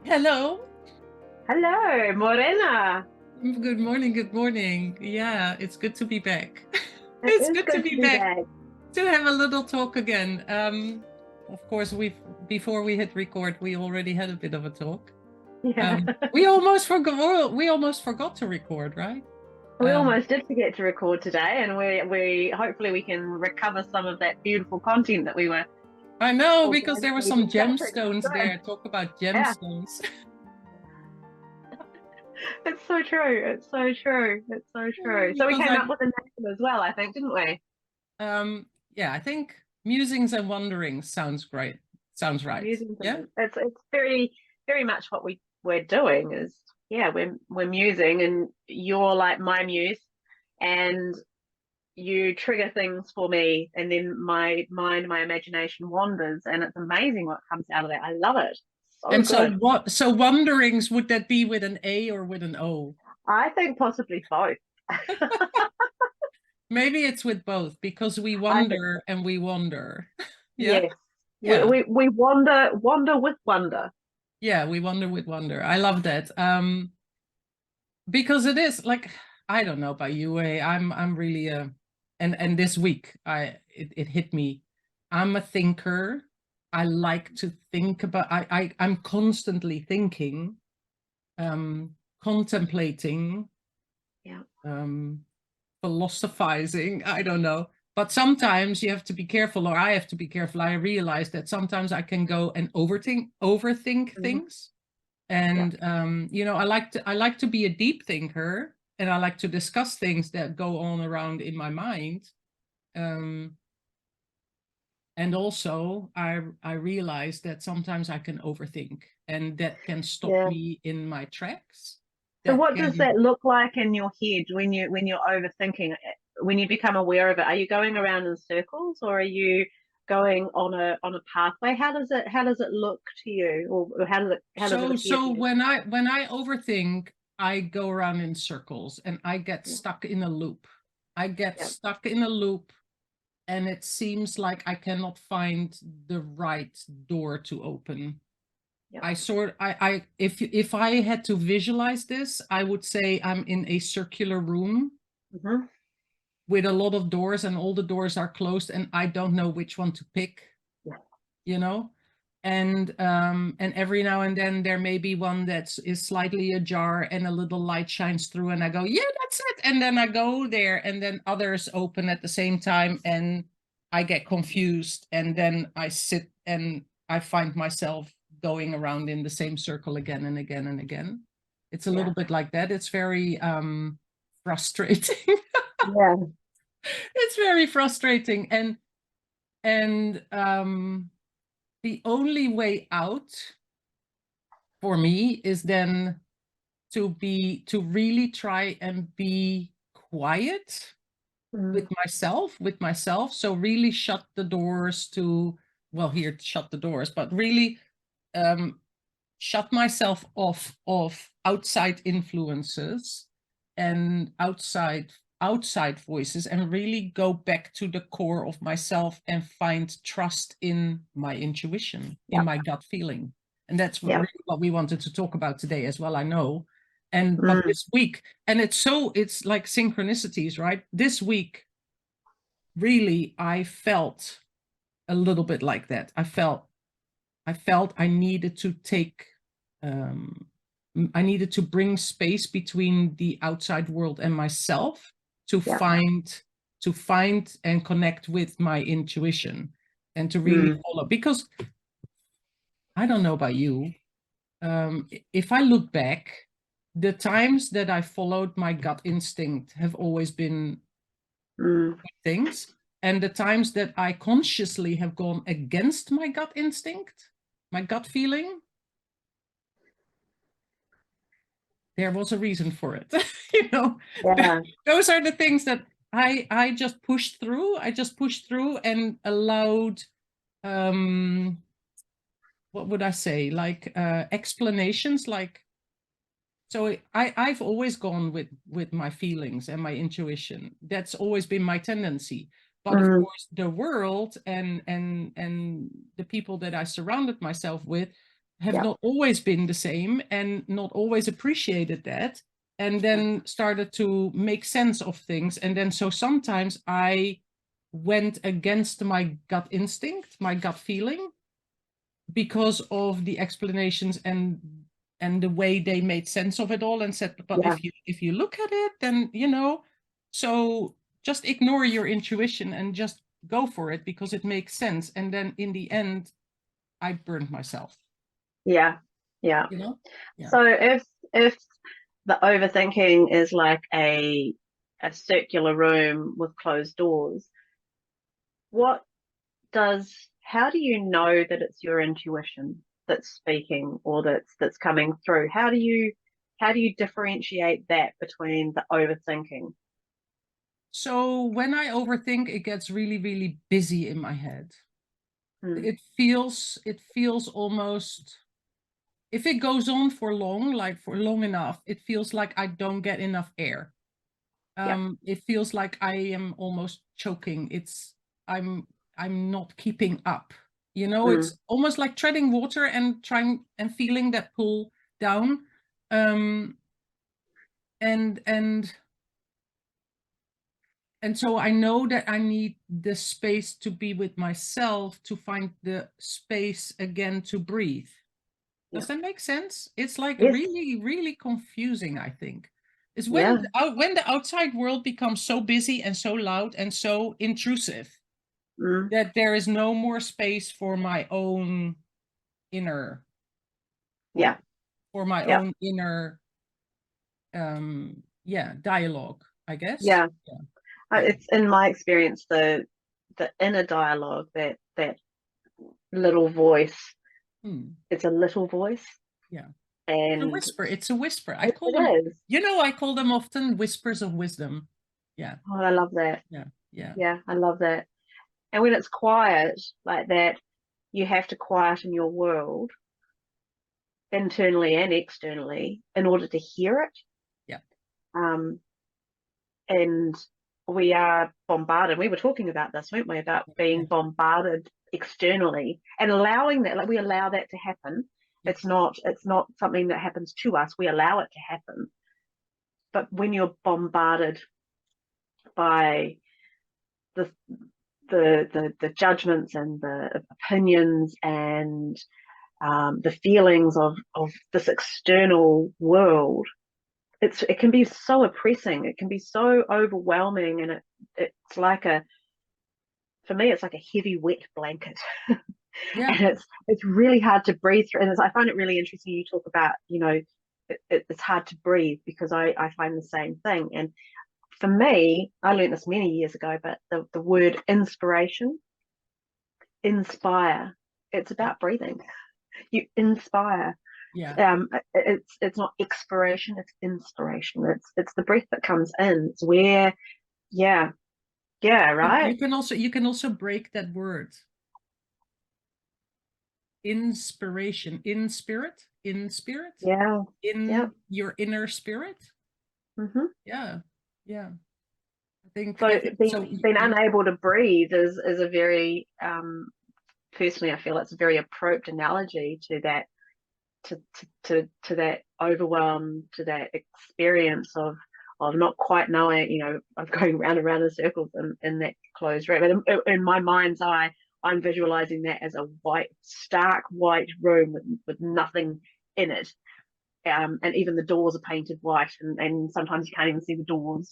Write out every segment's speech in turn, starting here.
Hello. Hello, Morena. Good morning. Good morning. Yeah, it's good to be back. It It's is good to good to be be back back. to have a little talk again. Of course, before we hit record, we already had a bit of a talk. Yeah, We almost forgot. We almost forgot to record, right? we Um, almost did forget to record today, and we hopefully we can recover some of that beautiful content that we were I know because there were organically some discussing. gemstones Good. there. Talk about Yeah, gemstones. it's so true. It's so true. It's so true. So we Because came I, up with a name as well, I think, didn't we? yeah, I think musings and wonderings sounds great. Sounds right. Musings Yeah. and it's very much what we're doing is yeah we're musing, and you're like my muse, and you trigger things for me, and then my mind, my imagination wanders, and it's amazing what comes out of that. I love it. So And so good. what, so wanderings, would that be with an A or with an O? I think possibly both. Maybe it's with both because we I think wonder and we wonder. Yeah. yes. We, Yeah. we we wander with wonder. Yeah, we wonder with wonder. I love that. Because it is like, I don't know about you, I'm really and this week it hit me. I'm a thinker. I like to think about I'm constantly thinking, contemplating, Yeah. um philosophizing. I don't know. But sometimes you have to be careful, or I have to be careful. I realize that sometimes I can go and overthink Mhm. things. Yeah. And I like to be a deep thinker, and I like to discuss things that go on around in my mind. Um, and also I realize that sometimes I can overthink, and that can stop Yeah. me in my tracks. So That what does can that look like in your head when you're overthinking it? When you become aware of it? Are you going around in circles, or are you going on a pathway? How does it look to you, or how does it appear to so you? when I overthink, I go around in circles and I get Yeah. stuck in a loop. I get Yeah. stuck in a loop, and it seems like I cannot find the right door to open. Yeah. I if I had to visualize this, I would say I'm in a circular room Hmm. with a lot of doors, and all the doors are closed, and I don't know which one to pick, Yeah. you know? And every now and then there may be one that is slightly ajar, and a little light shines through, and I go, yeah, that's it. And then I go there, and then others open at the same time, and I get confused, and then I sit and I find myself going around in the same circle again and again and again. It's a Yeah. little bit like that. It's very frustrating. Yeah. It's very frustrating. And the only way out for me is then to really try and be quiet Mm. with myself. So really shut the doors to, well, here, shut the doors, but really um shut myself off of outside influences and outside voices, and really go back to the core of myself and find trust in my intuition, in Yeah. my gut feeling. And that's Yeah. really what we wanted to talk about today as well, I know. And but Mm. this week, and it's like synchronicities, right? This week, really, I felt a little bit like that. I felt I needed to take, um, I needed to bring space between the outside world and myself to Yeah. find and connect with my intuition, and to really Mm. follow. Because I don't know about you, if I look back, the times that I followed my gut instinct have always been Mm. things, and the times that I consciously have gone against my gut instinct, my gut feeling, there was a reason for it. you know Yeah. those are the things that I just pushed through. I just pushed through and allowed, um what would I say, like explanations, like, so I've always gone with my feelings and my intuition. That's always been my tendency. But of Mm. course, the world and the people that I surrounded myself with have Yeah. not always been the same and not always appreciated that, and then started to make sense of things. And then so sometimes I went against my gut instinct, my gut feeling, because of the explanations and the way they made sense of it all, and said, but Yeah. if you look at it, then so just ignore your intuition and just go for it because it makes sense. And then in the end, I burned myself. Yeah. Yeah. Yeah. So if the overthinking is like a circular room with closed doors, how do you know that it's your intuition that's speaking or that's coming through? How do you differentiate that between the overthinking? So when I overthink, it gets really, really busy in my head. Hmm. It feels almost, if it goes on for long, like for long enough, it feels like I don't get enough air. Yeah. It feels like I am almost choking. I'm not keeping up. Hmm. It's almost like treading water and trying and feeling that pull down. Um, and so I know that I need the space to be with myself, to find the space again to breathe. Yeah. Does that make sense? It's like Yes. really, really confusing, I think. It's Yeah. when the outside world becomes so busy and so loud and so intrusive Mm. that there is no more space for my own inner Yeah. world, for my Yeah. own inner dialogue, I guess. Yeah. Yeah. Yeah. It's in my experience the inner dialogue, that little voice. Hmm. It's a little voice, Yeah. and It's a whisper. I it call them, is. I call them often whispers of wisdom. Yeah. Oh, I love that. Yeah. Yeah. Yeah, I love that. And when it's quiet like that, you have to quieten your world internally and externally in order to hear it. Yeah. Um, and we are bombarded. We were talking about this, weren't we? About Yeah. being bombarded externally and allowing that, like we allow that to happen. Yeah. It's not something that happens to us. We allow it to happen. But when you're bombarded by the the judgments and the opinions and the feelings of this external world, it can be so oppressing. It can be so overwhelming, and it's like for me, it's like a heavy, wet blanket, Yeah. and it's really hard to breathe through. And I find it really interesting. You talk about, it's hard to breathe because I find the same thing. And for me, I learned this many years ago, but the word inspire, it's Yeah. about breathing. You inspire. Yeah. It's not expiration, it's inspiration. It's the breath that comes in. It's where, yeah, yeah, right. You can also break that word. Inspiration, in spirit, in Yeah, yeah. your inner spirit. Hmm. Yeah. Yeah. I So think being so. being unable to breathe is a very personally, I feel it's a very appropriate analogy to that, to that overwhelm, to that experience of not quite knowing, of going round and round in circles in that closed room. And in my mind's eye, I'm visualizing that as a stark white room with nothing in it. And even the doors are painted white, and sometimes you can't even see the doors.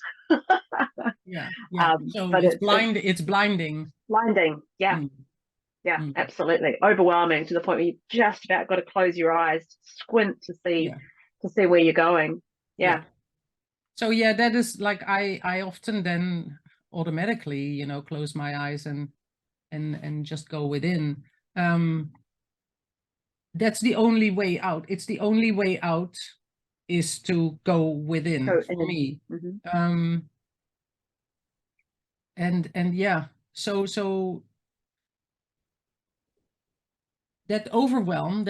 Yeah. Yeah. So But it's it's blinding. blinding. Yeah, Mm, yeah, mm, absolutely. Overwhelming to the point where you just about got to close your eyes, squint yeah. to see where you're going. Yeah. Yeah. So yeah, that is like I often then automatically, close my eyes and just go within. That's the only way out. It's the only way out is to go within Go for in. me. Hmm. And yeah, so that overwhelm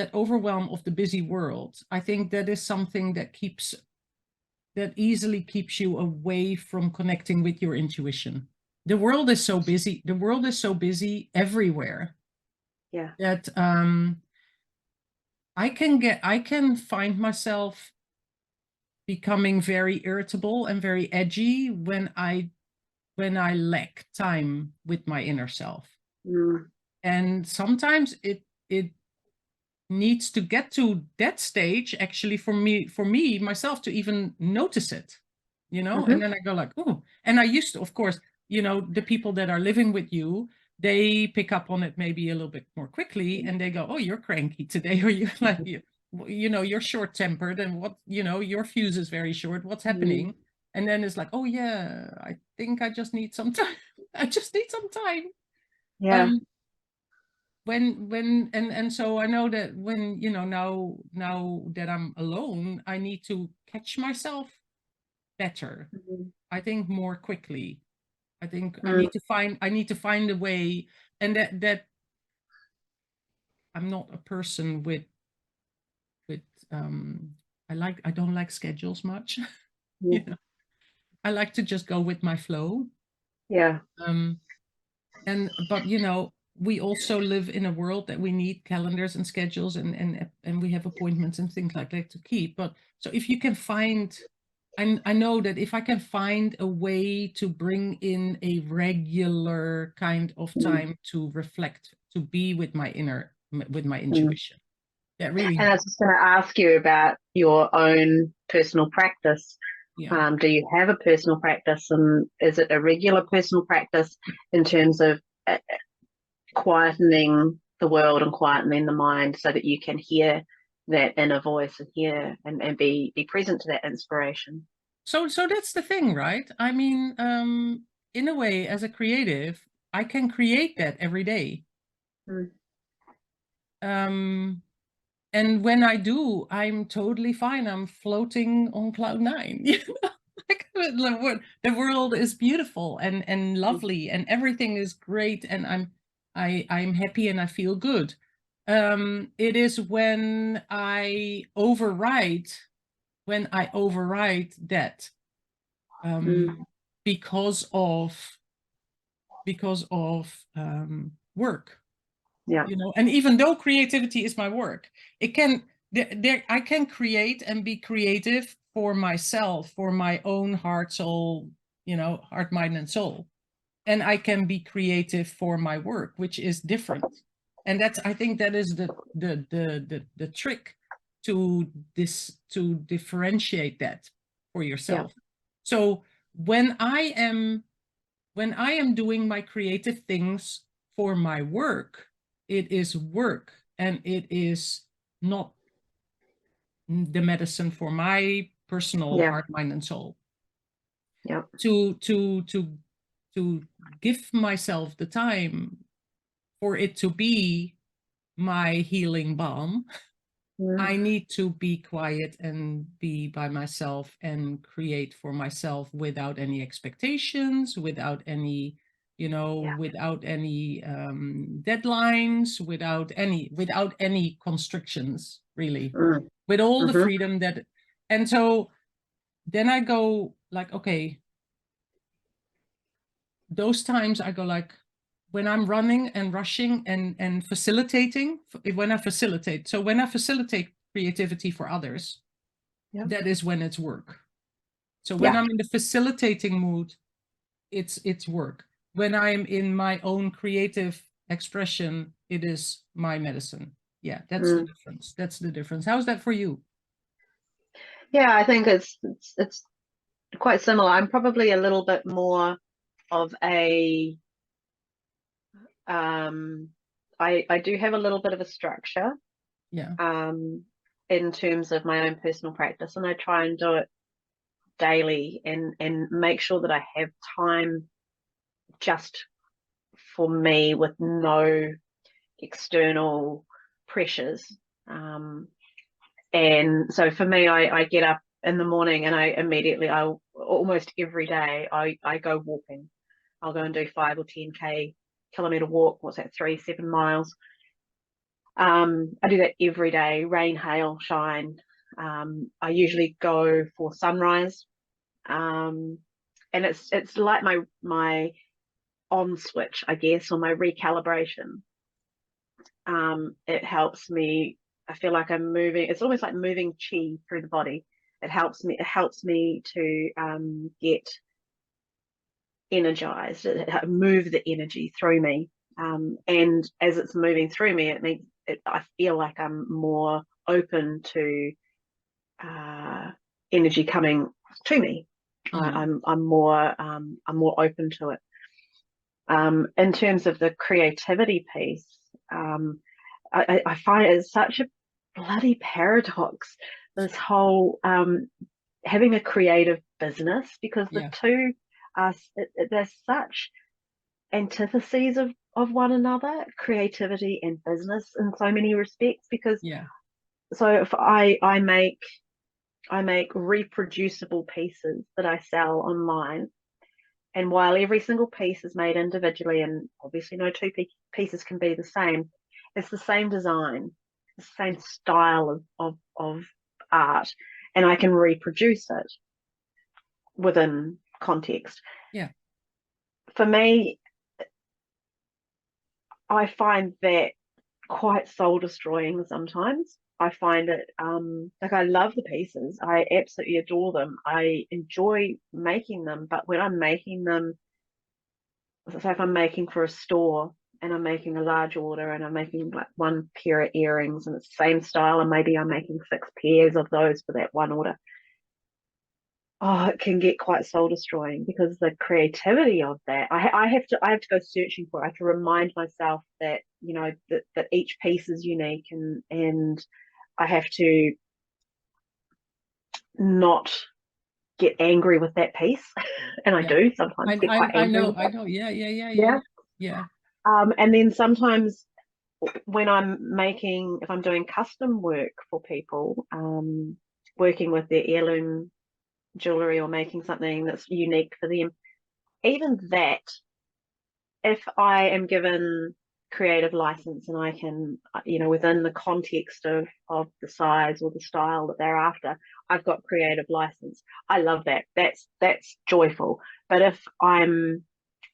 of the busy world, I think that is something that easily keeps you away from connecting with your intuition. The world is so busy. The world is so busy everywhere Yeah. that I can find myself becoming very irritable and very edgy when I lack time with my inner self. Mm. And sometimes it needs to get to that stage actually for me myself to even notice it, you know. And Mm-hmm. then I go like, oh, and I used to, of course, you know, the people that are living with you, they pick up on it maybe a little bit more quickly, and they go, oh, you're cranky today, or you're like, you know, you're short tempered, and what, you know, your fuse is very short, what's Mm. happening? And then it's like, oh yeah, I think I just need some time. I just need some time. Yeah. um when and so I know that when, you know, now that I'm alone, I need to catch myself better, Mm. I think, more quickly. I think Mm. I need to find a way. And that I'm not a person with I don't like schedules much. Yeah. You know, I like to just go with my flow. Yeah. um but you know, we also live in a world that we need calendars and schedules, and we have appointments and things like that to keep. But so if you can find, I know that if I can find a way to bring in a regular kind of Mm. time to reflect, to be with my with my Mm. intuition, that really And I helps. was just going to ask you about your own personal practice. Yeah. Do you have a personal practice, and is it a regular personal practice in terms of quietening the world and quietening the mind so that you can hear that inner voice and hear and be present to that inspiration? So that's the thing, right? I mean, in a way, as a creative, I can create that every day. Mm. um And when I do, I'm totally fine. I'm floating on cloud nine. You know? Like the world is beautiful and lovely, and everything is great, and I'm happy and I feel good. It is when I override that, Mm. um, because of work. Yeah. You know, and even though creativity is my work, it can I can create and be creative for myself, for my own heart, soul, you know, heart, mind, and soul. And I can be creative for my work, which is different. And that's, I think that is the trick to to differentiate that for Yeah. yourself. So when I am doing my creative things for my work, it is work, and it is not the medicine for my personal Yeah. heart, mind, and soul. Yeah. To give myself the time for it to be my healing balm, Mm. I need to be quiet and be by myself and create for myself without any expectations, without any, you know, Yeah. without any deadlines, without any constrictions, really, Mm. with all the Mm-hmm. freedom that. And so then I go like, okay, those times I go like, when I'm running and rushing and facilitating, when I facilitate. So when I facilitate creativity for others, Yeah. that is when it's work. So when Yeah. I'm in the facilitating mood, it's work. When I'm in my own creative expression, it is my medicine. Yeah, that's the Mm. difference. That's the difference. How's that for you? Yeah, I think it's quite similar. I'm probably a little bit more of a I do have a little bit of a structure Yeah. um in terms of my own personal practice, and I try and do it daily and make sure that I have time just for me with no external pressures. Um, and so for me, I get up in the morning and I almost every day I go walking. I'll go and do 5 or 10K kilometer walk. What's that? 7 miles. I do that every day, rain, hail, shine. I usually go for sunrise, and it's like my on switch, I guess, or my recalibration. It helps me I feel like I'm moving. It's almost like moving chi through the body. It helps me. It helps me to get energized, move the energy through me. And as it's moving through me, I feel like I'm more open to energy coming to me. I'm more open to it. In terms of the creativity piece, I find it's such a bloody paradox, this whole having a creative business, because the two are, they're such antitheses of one another, creativity and business, in so many respects. Because so if I make reproducible pieces that I sell online, and while every single piece is made individually, and obviously no two pieces can be the same, it's the same design, the same style of art, and I can reproduce it within context. For me, I find that quite soul destroying sometimes. I find it like, I love the pieces, I absolutely adore them, I enjoy making them, but when I'm making them, so if I'm making for a store and I'm making a large order and I'm making like one pair of earrings and it's the same style, and maybe I'm making 6 pairs of those for that one order, it can get quite soul destroying, because the creativity of that, I have to go searching for it. I have to remind myself that, you know, that each piece is unique, and I have to not get angry with that piece. And I do sometimes get quite angry. I know. Yeah. And then sometimes when if I'm doing custom work for people, working with their heirloom jewelry or making something that's unique for them, even that, if I am given creative license and I can, you know, within the context of the size or the style that they're after, I've got creative license. I love that. That's joyful. But if I'm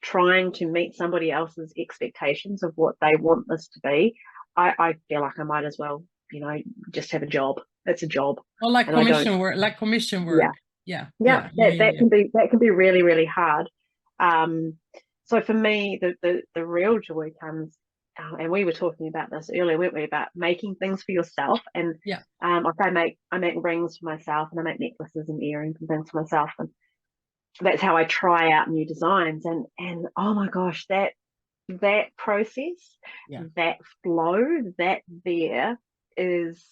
trying to meet somebody else's expectations of what they want this to be, I feel like I might as well, you know, just have a job. It's a job. Well, like commission work, that can be really, really hard. So for me, the real joy comes, and we were talking about this earlier, weren't we, about making things for yourself. And like I make rings for myself, and I make necklaces and earrings and things for myself, and that's how I try out new designs. And oh my gosh, that process, that flow, that is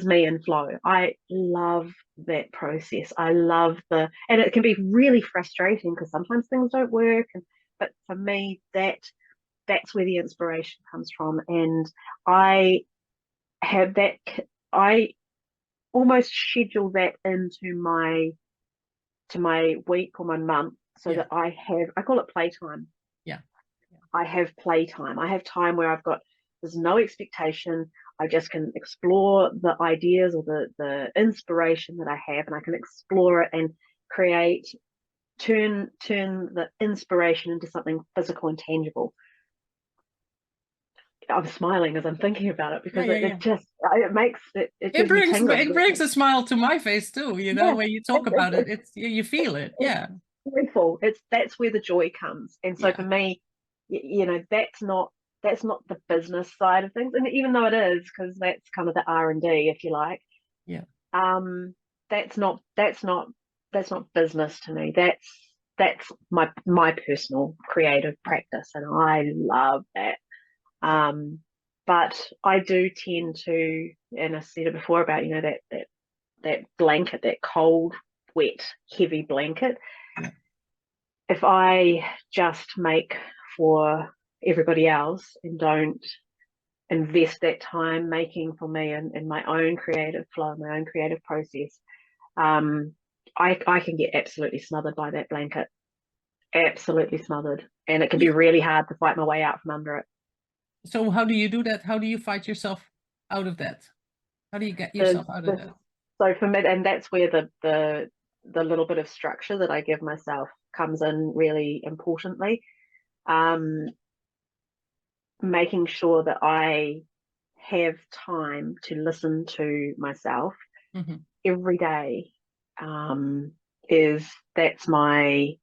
me in flow. I love that process. I love and it can be really frustrating because sometimes things don't work, but for me, that's where the inspiration comes from. And I have that, I almost schedule that into my week or my month, so that I call it playtime. I have playtime. I have time where there's no expectation. I just can explore the ideas or the inspiration that I have, and I can explore it and turn the inspiration into something physical and tangible. I'm smiling as I'm thinking about it, because it just, it makes it brings a smile to my face too, you know, when you talk about it, you feel it. It's joyful. That's where the joy comes. And so for me, you know, that's not the business side of things, and even though it is, because that's kind of the R&D, if you like, that's not business to me. That's my personal creative practice, and I love that. But I do tend to, and I said it before about, you know, that blanket, that cold, wet, heavy blanket. If I just make for everybody else and don't invest that time making for me and my own creative flow, my own creative process, I can get absolutely smothered by that blanket, absolutely smothered, and it can be really hard to fight my way out from under it. So how do you do that? How do you fight yourself out of that? How do you get yourself out of that? So for me, and that's where the little bit of structure that I give myself comes in really importantly. Making sure that I have time to listen to myself Mm-hmm. every day, is that's my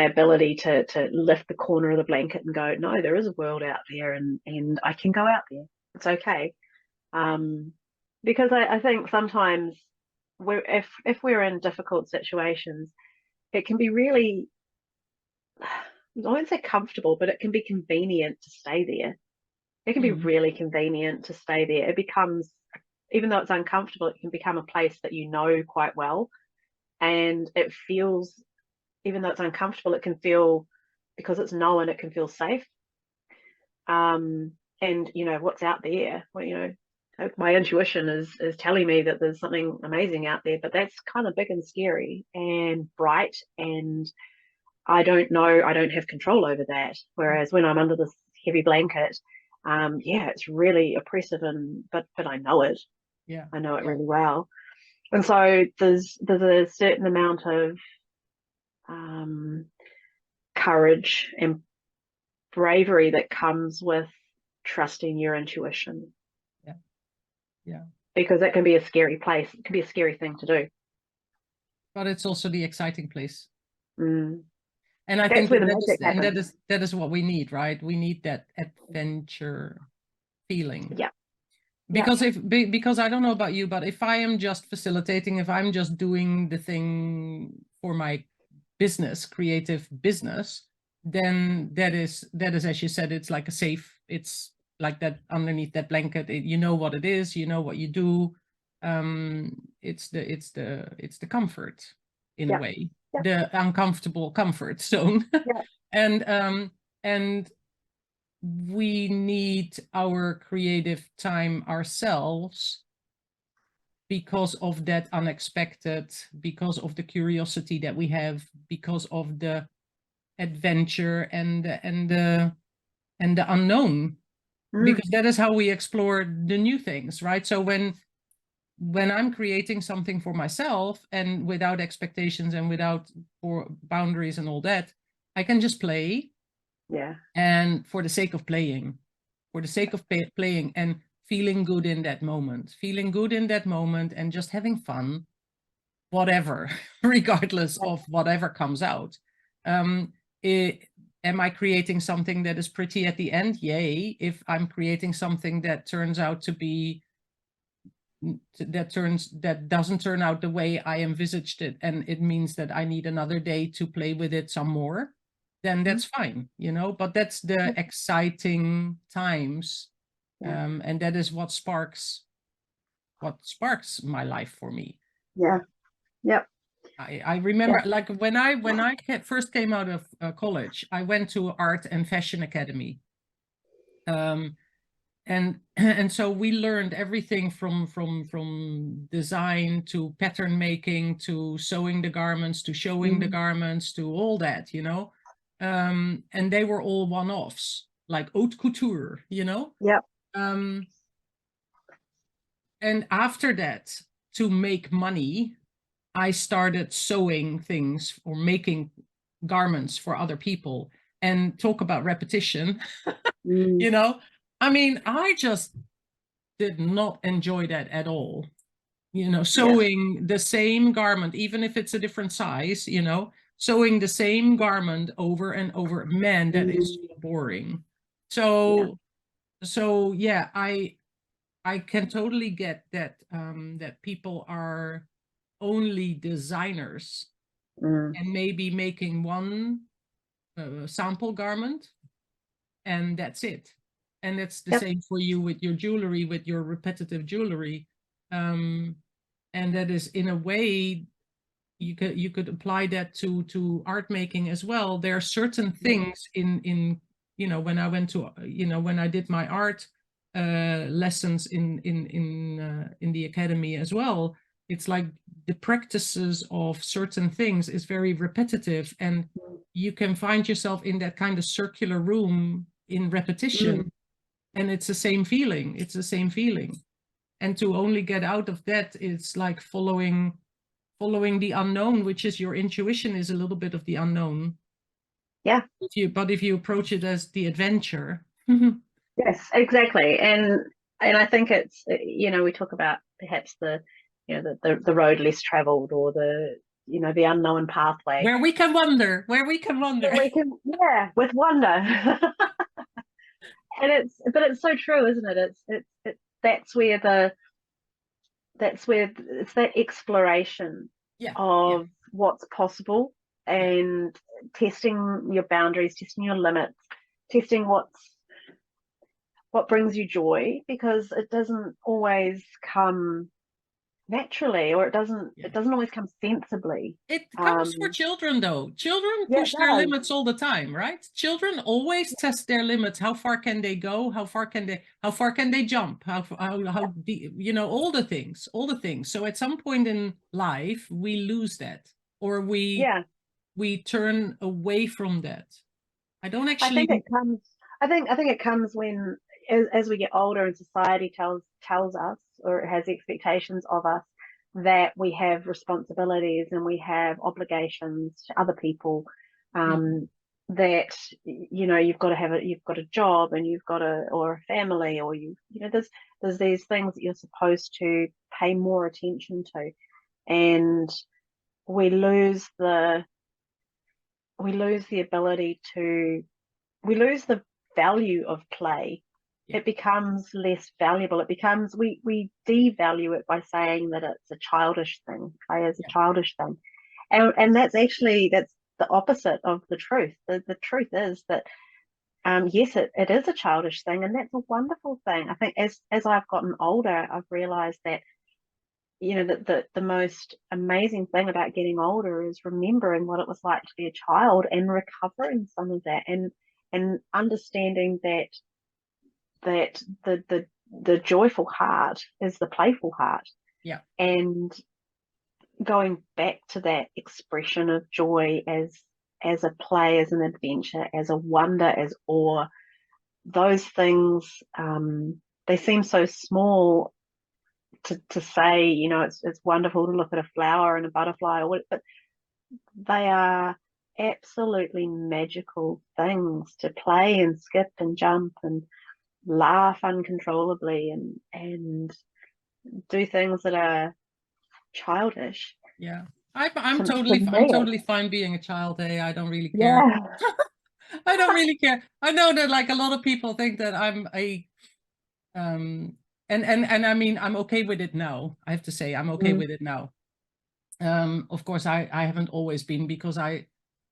ability to lift the corner of the blanket and go, no, there is a world out there, and I can go out there. It's okay. Because I think sometimes if we're in difficult situations, it can be really, I won't say comfortable, but it can be convenient to stay there. It can be Mm-hmm. really convenient to stay there. It becomes, even though it's uncomfortable, it can become a place that you know quite well. And it feels, even though it's uncomfortable, it can feel, because it's known, it can feel safe. And what's out there, well, my intuition is telling me that there's something amazing out there, but that's kind of big and scary and bright, and I don't know, I don't have control over that. Whereas when I'm under this heavy blanket, yeah, it's really oppressive, and but I know it. Yeah. I know it Yeah. really well. And so there's a certain amount of courage and bravery that comes with trusting your intuition. Yeah. Yeah. Because that can be a scary place. It can be a scary thing to do. But it's also the exciting place. Mm. And I That's think where the that is, magic and happens. that is what we need, right? We need that adventure feeling. Yeah. Yeah. Because because I don't know about you, but if I am just facilitating, if I'm just doing the thing for my business, creative business, then that is, as you said, it's like a safe, it's like that underneath that blanket, you know what it is, you know what you do. It's the comfort in a Yeah. way, Yeah. the uncomfortable comfort zone. Yeah. And we need our creative time ourselves because of that unexpected, because of the curiosity that we have, because of the adventure and the unknown, Mm. because that is how we explore the new things, right? So when I'm creating something for myself and without expectations and without boundaries and all that, I can just play. Yeah. And for the sake of playing, playing and feeling good in that moment, and just having fun, whatever, regardless of whatever comes out. Am I creating something that is pretty at the end? Yay. If I'm creating something that turns out to be, that doesn't turn out the way I envisaged it, and it means that I need another day to play with it some more, then that's fine, but that's the exciting times. Yeah. And that is what sparks my life for me. Yeah. Yep. I remember, Yeah. like, when I first came out of college, I went to art and fashion academy. And so we learned everything from design to pattern making to sewing the garments to showing the garments to all that, and they were all one-offs, like haute couture, Yep. and after that, to make money, I started sewing things or making garments for other people. And talk about repetition. Mm. I mean, I just did not enjoy that at all. Yeah. Sewing the same garment, even if it's a different size, sewing the same garment over and over. Man, that is so boring. Yeah. So yeah, I can totally get that, that people are only designers Mm. and maybe making one sample garment, and that's it. And it's the Yep. same for you with your jewelry, with your repetitive jewelry. And that is, in a way, you could apply that to art making as well. There are certain things in when I went to when I did my art lessons in the academy as well. It's like the practices of certain things is very repetitive, and you can find yourself in that kind of circular room in repetition, and it's the same feeling. And to only get out of that, it's like following the unknown, which is your intuition is a little bit of the unknown. Yeah. But if you approach it as the adventure, Yes, exactly. And I think it's, we talk about perhaps the road less traveled, or the unknown pathway. Where we can wander, where we can wander. And we can, yeah, with wonder. And but it's so true, isn't it? It's that's where it's that exploration Yeah, yeah, of what's possible, yeah. and testing your boundaries, testing your limits, testing what brings you joy, because it doesn't always come naturally, or it doesn't Yeah. it doesn't always come sensibly. It comes for children though. Children Yeah, it push their does. limits all the time, right? Children always test their limits. How far can they go? How far can they jump? How deep, all the things, all the things. So at some point in life, we lose that, or Yeah, we turn away from that. I don't I actually. think it comes. I think it comes when, as we get older, and society tells us, or has expectations of us, that we have responsibilities and we have obligations to other people. Mm, That you've got a job, and you've got or a family, or there's these things that you're supposed to pay more attention to, and we lose the we lose the ability to we lose the value of play. yeah, It becomes less valuable. It becomes we devalue it by saying that it's a childish thing. Play is a yeah, childish thing, and that's the opposite of the truth. The truth is that, yes, it is a childish thing, and that's a wonderful thing. I think as I've gotten older, I've realized that, that the most amazing thing about getting older is remembering what it was like to be a child, and recovering some of that, and understanding that the joyful heart is the playful heart, yeah, and going back to that expression of joy as a play, as an adventure, as a wonder, as awe. Those things, they seem so small to say. It's wonderful to look at a flower and a butterfly, but they are absolutely magical things to play and skip and jump and laugh uncontrollably, and do things that are childish. yeah. To I'm me, totally fine being a child. Hey, I don't really care. yeah. I don't really care. I know that like a lot of people think that I'm a um and I mean I'm okay with it now. I have to say I'm okay Mm, with it now. Of course I haven't always been, because I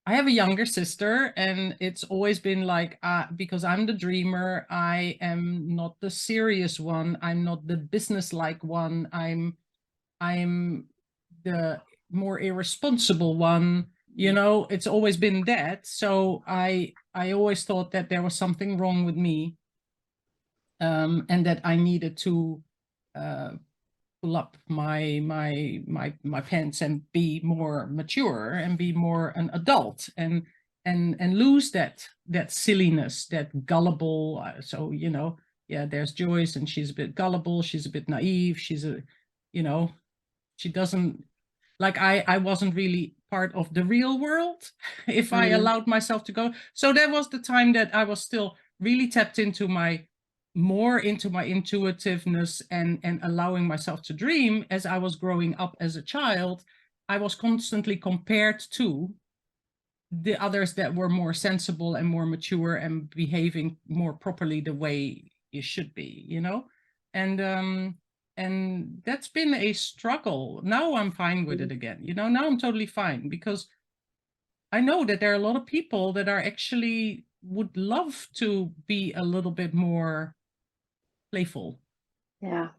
have a younger sister, and it's always been like, because I'm the dreamer, I am not the serious one, I'm not the business-like one, I'm the more irresponsible one. It's always been that. So I always thought that there was something wrong with me, and that I needed to uh, pull up my pants and be more mature and be more an adult, and lose that silliness, that gullible. So yeah, there's Joyce, and she's a bit gullible, she's a bit naive, you know, she doesn't like I wasn't really part of the real world if I mm, allowed myself to go. So there was the time that I was still really tapped into my intuitiveness, and allowing myself to dream. As I was growing up as a child, I was constantly compared to the others that were more sensible and more mature and behaving more properly the way you should be. And that's been a struggle. Now I'm fine with it mm. again. Now I'm totally fine, because I know that there are a lot of people that are actually would love to be a little bit more playful Yeah.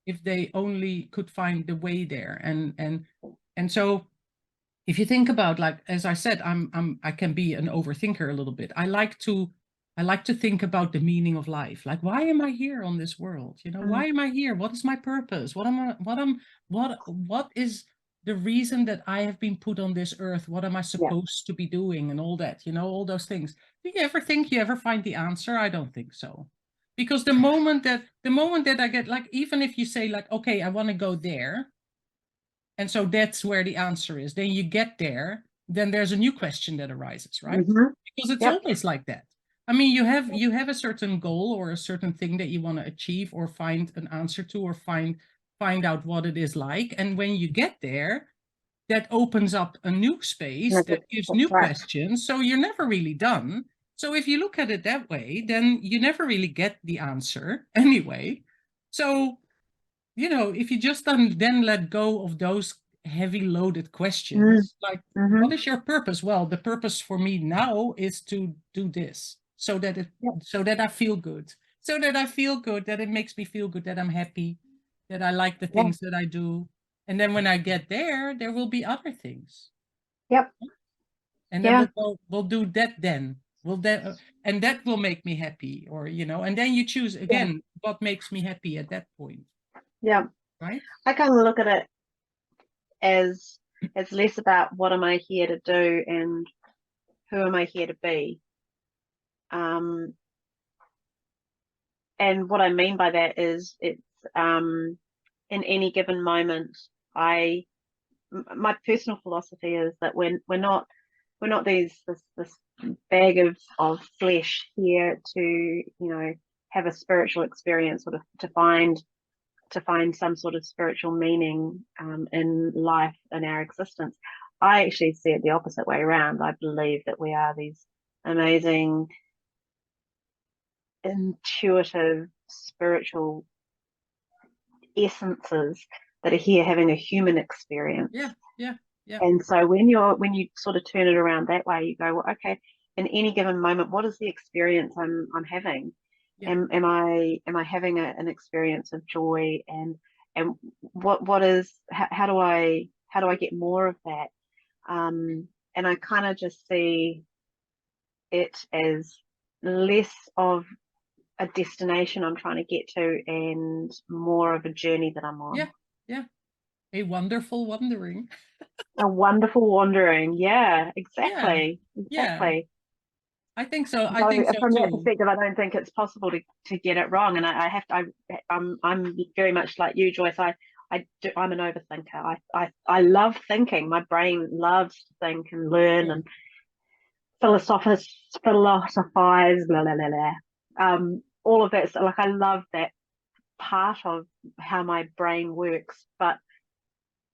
if they only could find the way there. And so if you think about, like, as I said, I can be an overthinker a little bit. I like to think about the meaning of life. Like, why am I here on this world? Mm, Why am I here? What is my purpose? What is the reason that I have been put on this earth? What am I yeah. supposed to be doing? And all that, all those things. Do you ever think you ever find the answer? I don't think so. Because the moment that I get, like, even if you say, like, okay, I want to go there, and so that's where the answer is. Then you get there, then there's a new question that arises, right? Hmm. Because it's Yep. always like that. I mean, you have a certain goal or a certain thing that you want to achieve or find an answer to, or find out what it is like. And when you get there, that opens up a new space that gives new right. questions. So you're never really done. So if you look at it that way, then you never really get the answer anyway. So, if you just then let go of those heavy loaded questions, like, what is your purpose? Well, the purpose for me now is to do this so that I feel good. So that I feel good, that it makes me feel good, that I'm happy, that I like the things that I do. And then when I get there, there will be other things. Yep. And then we'll do that then. And that will make me happy, or, and then you choose again what makes me happy at that point. Yeah. Right? I kind of look at it as less about what am I here to do and who am I here to be. And what I mean by that is it's in any given moment, my personal philosophy is that we're not this bag of flesh here to have a spiritual experience, or to find some sort of spiritual meaning in life, in our existence. I actually see it the opposite way around. I believe that we are these amazing, intuitive, spiritual essences that are here having a human experience. Yeah. And so when you sort of turn it around that way, you go, well, okay, in any given moment, what is the experience I'm having? Yeah. Am I having an experience of joy, and what is, how do I get more of that? And I kind of just see it as less of a destination I'm trying to get to, and more of a journey that I'm on. Yeah. A wonderful wandering. A wonderful wandering. Yeah, exactly. Yeah. Exactly. I think so. So I think so from that too. perspective, I don't think it's possible to get it wrong. And I'm very much like you, Joyce. I'm an overthinker. I love thinking. My brain loves to think and learn and philosophize, blah, blah, blah, blah. All of that. So, like, I love that part of how my brain works. But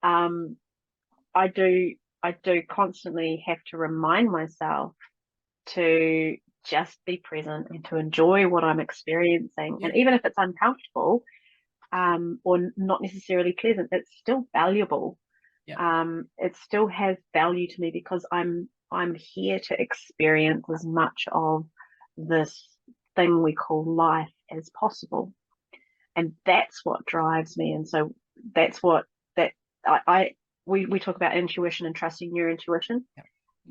I do constantly have to remind myself to just be present and to enjoy what I'm experiencing. Yeah. And even if it's uncomfortable, or not necessarily pleasant, it's still valuable. Yeah. It still has value to me, because I'm here to experience as much of this thing we call life as possible. And that's what drives me. And so that's what that we talk about intuition and trusting your intuition. Yeah.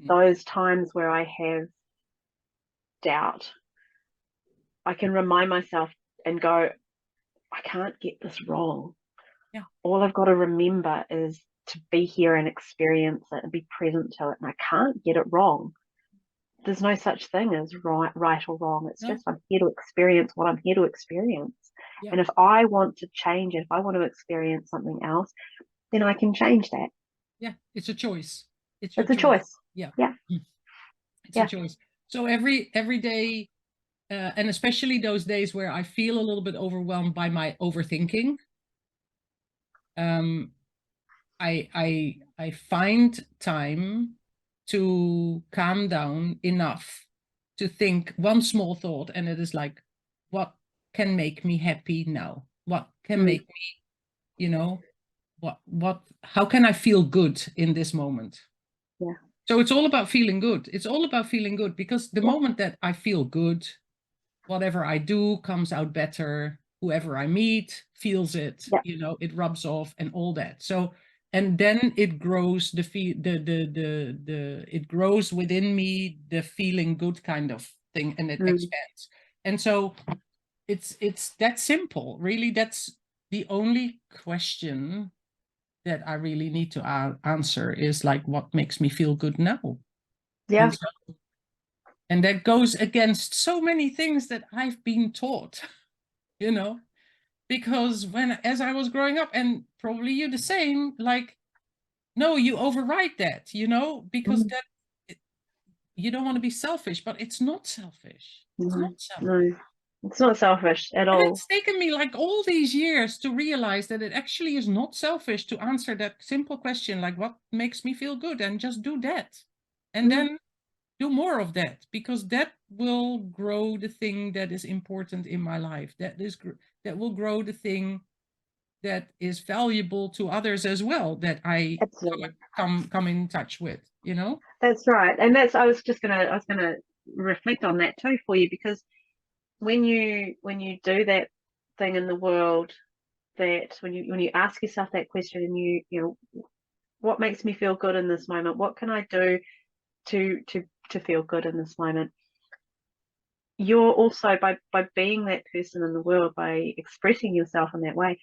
Those times where I have doubt, I can remind myself and go, I can't get this wrong. Yeah. All I've got to remember is to be here and experience it and be present to it. And I can't get it wrong. There's no such thing as right or wrong. It's just, I'm here to experience what I'm here to experience. Yeah. And if I want to change it, if I want to experience something else, then I can change that. Yeah. It's a choice. It's a choice. Yeah. Yeah. It's a choice. So every day, and especially those days where I feel a little bit overwhelmed by my overthinking, I find time to calm down enough to think one small thought, and it is like, what can make me happy now? What can make me, how can I feel good in this moment? Yeah. So it's all about feeling good. It's all about feeling good, because the moment that I feel good, whatever I do comes out better. Whoever I meet feels it, it rubs off and all that. So, and then it grows it grows within me, the feeling good kind of thing, and it expands. And so it's that simple, really. That's the only question that I really need to answer, is like, what makes me feel good now? Yeah. And that goes against so many things that I've been taught, because as I was growing up, and probably you the same, like, no, you override that, because you don't want to be selfish, but it's not selfish. It's No, not selfish. no, it's not selfish at And all. it's taken me like all these years to realize that it actually is not selfish to answer that simple question, like what makes me feel good, and just do that. And Mm, then do more of that, because that will grow the thing that is important in my life. That will grow the thing that is valuable to others as well, that I absolutely. come in touch with, you know? That's right. And that's I was gonna reflect on that too for you, because when you do that thing in the world, that when you ask yourself that question, and you know what makes me feel good in this moment, what can I do to feel good in this moment, you're also, by being that person in the world, by expressing yourself in that way,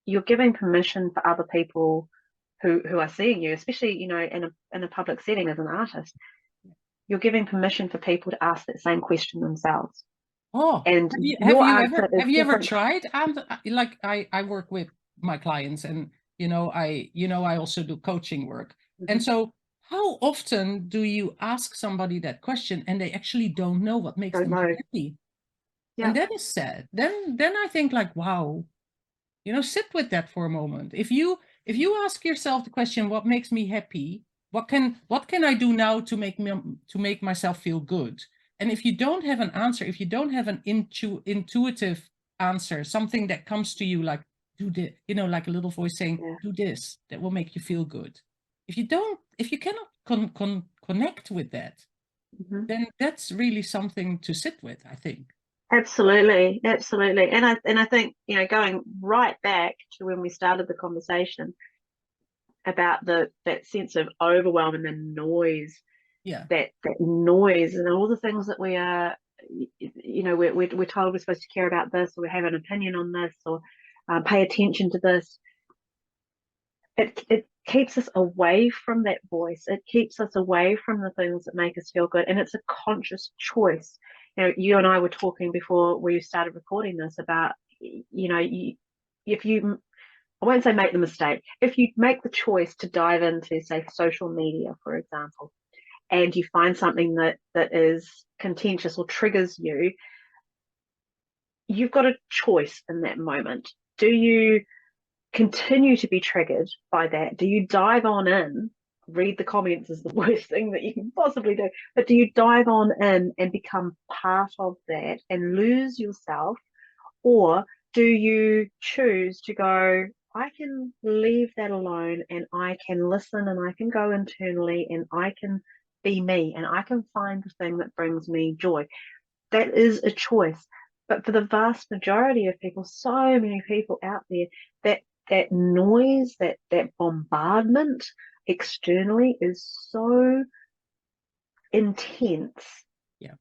you're giving permission for other people who are seeing you, especially in a public setting as an artist. You're giving permission for people to ask that same question themselves, Oh, and have your you answer ever is have you ever different. tried? And like I work with my clients, and I also do coaching work. And Mhm. so how often do you ask somebody that question and they actually don't know what makes Don't them so know. happy? And Yeah. that is sad. Then I think like, wow, sit with that for a moment. If you ask yourself the question, what makes me happy, what can I do now to make myself feel good? And if you don't have an answer, if you don't have an intuitive answer, something that comes to you like, do this, like a little voice saying, Yeah. do this, that will make you feel good. If you cannot connect with that, Mhm. then that's really something to sit with, I think. Absolutely, absolutely. And I think, going right back to when we started the conversation about that sense of overwhelm and the noise, Yeah. that noise and all the things that we are, we're told we're supposed to care about this, or we have an opinion on this, or pay attention to this. It keeps us away from that voice. It keeps us away from the things that make us feel good, and it's a conscious choice. You and I were talking before we started recording this about, if you, I won't say make the mistake, if you make the choice to dive into, say, social media, for example, and you find something that is contentious or triggers you, you've got a choice in that moment. Do you continue to be triggered by that? Do you dive on in? Read the comments is the worst thing that you can possibly do. But do you dive on in and become part of that and lose yourself? Or do you choose to go, I can leave that alone, and I can listen, and I can go internally, and I can be me, and I can find the thing that brings me joy? That is a choice. But for the vast majority of people, so many people out there, that noise, that bombardment externally is so intense Yeah.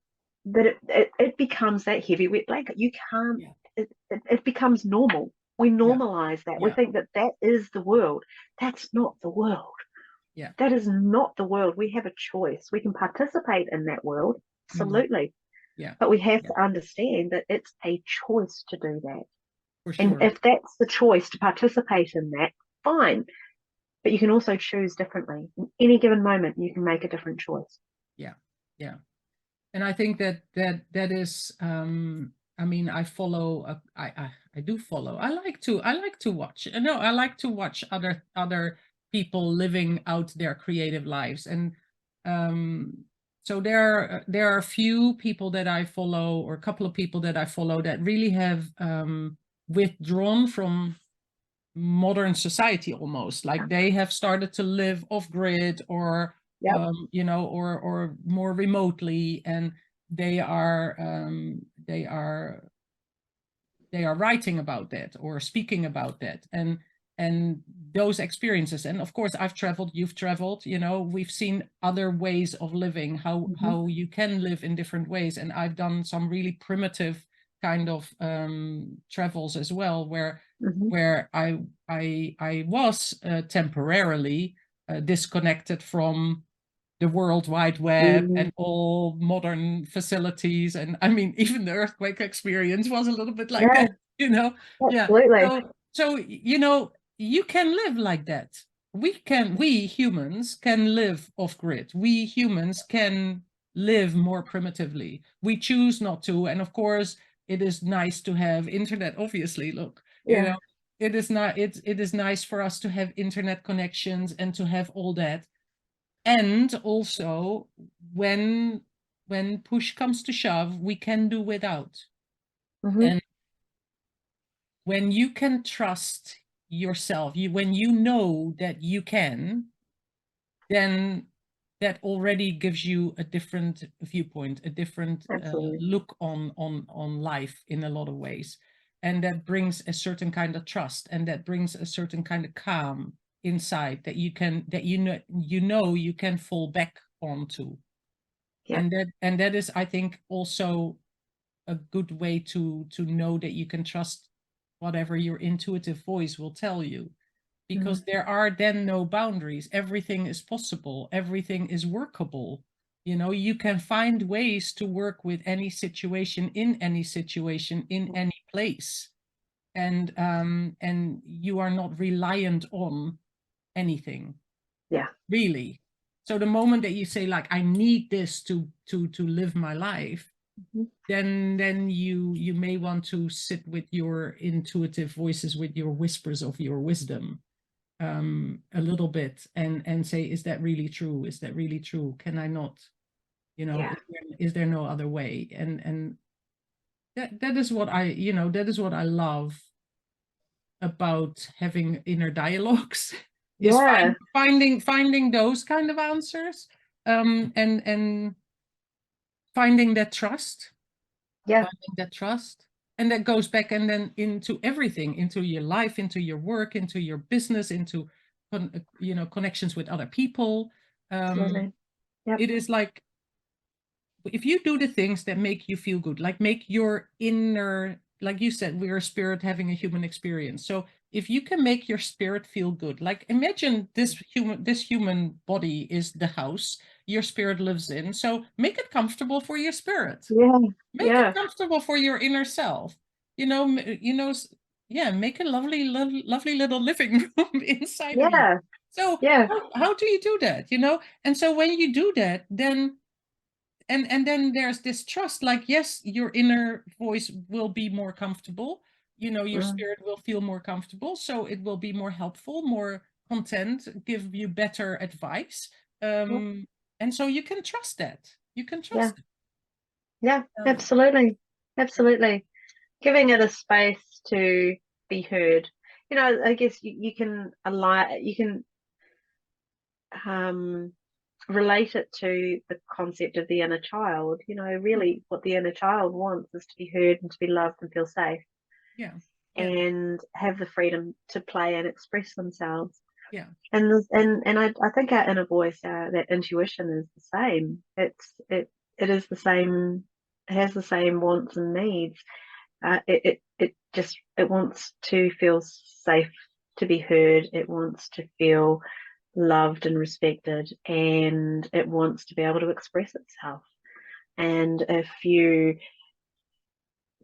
that it becomes that heavy wet blanket. You can't. Yeah. It becomes normal. We Yeah. normalize that. We Yeah. think that is the world. That's not the world. Yeah. That is not the world. We have a choice. We can participate in that world, Mhm. absolutely, Yeah. but we have Yeah. to understand that it's a choice to do that. For And sure. if that's the choice to participate in that, fine. But you can also choose differently. In any given moment, you can make a different choice. Yeah. Yeah. And I think that is, I mean, I follow, I do follow. I like to watch. No, I like to watch other people living out their creative lives. And so there are a few people that I follow, or a couple of people that I follow, that really have withdrawn from modern society, almost like they have started to live off grid, or Yep. or more remotely, and they are they are writing about that or speaking about that, and those experiences. And of course, I've traveled, you've traveled, we've seen other ways of living, Mm-hmm. how you can live in different ways. And I've done some really primitive kind of travels as well, Mm-hmm. where I was temporarily disconnected from the World Wide Web Mm-hmm. and all modern facilities. And I mean, even the earthquake experience was a little bit like Yeah, that, you know? Yeah. absolutely. So, you can live like that. We humans can live off grid. We humans can live more primitively. We choose not to. And of course, it is nice to have internet, obviously. Look, you know, it is not, it is nice for us to have internet connections and to have all that. And also when push comes to shove, we can do without. And when you can trust yourself, when you know that you can, then that already gives you a different viewpoint, a different look on life in a lot of ways. And that brings a certain kind of trust, and that brings a certain kind of calm inside that you can, that you know you can fall back onto. And that is, I think, also a good way to know that you can trust whatever your intuitive voice will tell you, because there are then no boundaries. Everything is possible. Everything is workable. You know, you can find ways to work with any situation, in any place. And you are not reliant on anything. Yeah. Really. So the moment that you say, like, I need this to live my life, then you may want to sit with your intuitive voices, with your whispers of your wisdom, a little bit, and say, is that really true? Is that really true? Can I not, you know, is there no other way? And that is what I, you know, that is what I love about having inner dialogues, is finding those kind of answers, and finding that trust. Finding that trust. And that goes back and then into everything, into your life, into your work, into your business, into you know, connections with other people. It is like, if you do the things that make you feel good, like make your inner, like you said, we're a spirit having a human experience. So if you can make your spirit feel good, like imagine this human body is the house your spirit lives in. So make it comfortable for your spirit. Make it comfortable for your inner self. You know, make a lovely little living room inside of you. So how do you do that? You know, and so when you do that, then and then there's this trust, like, yes, your inner voice will be more comfortable, you know, your spirit will feel more comfortable, so it will be more helpful, more content, give you better advice, and so you can trust that, you can trust it. Absolutely giving it a space to be heard. You know, I guess you can relate it to the concept of the inner child. You know, really what the inner child wants is to be heard and to be loved and feel safe. And have the freedom to play and express themselves. And I think our inner voice, that intuition, is the same. It is the same. It has the same wants and needs. It wants to feel safe, to be heard. It wants to feel loved and respected, and it wants to be able to express itself. And if you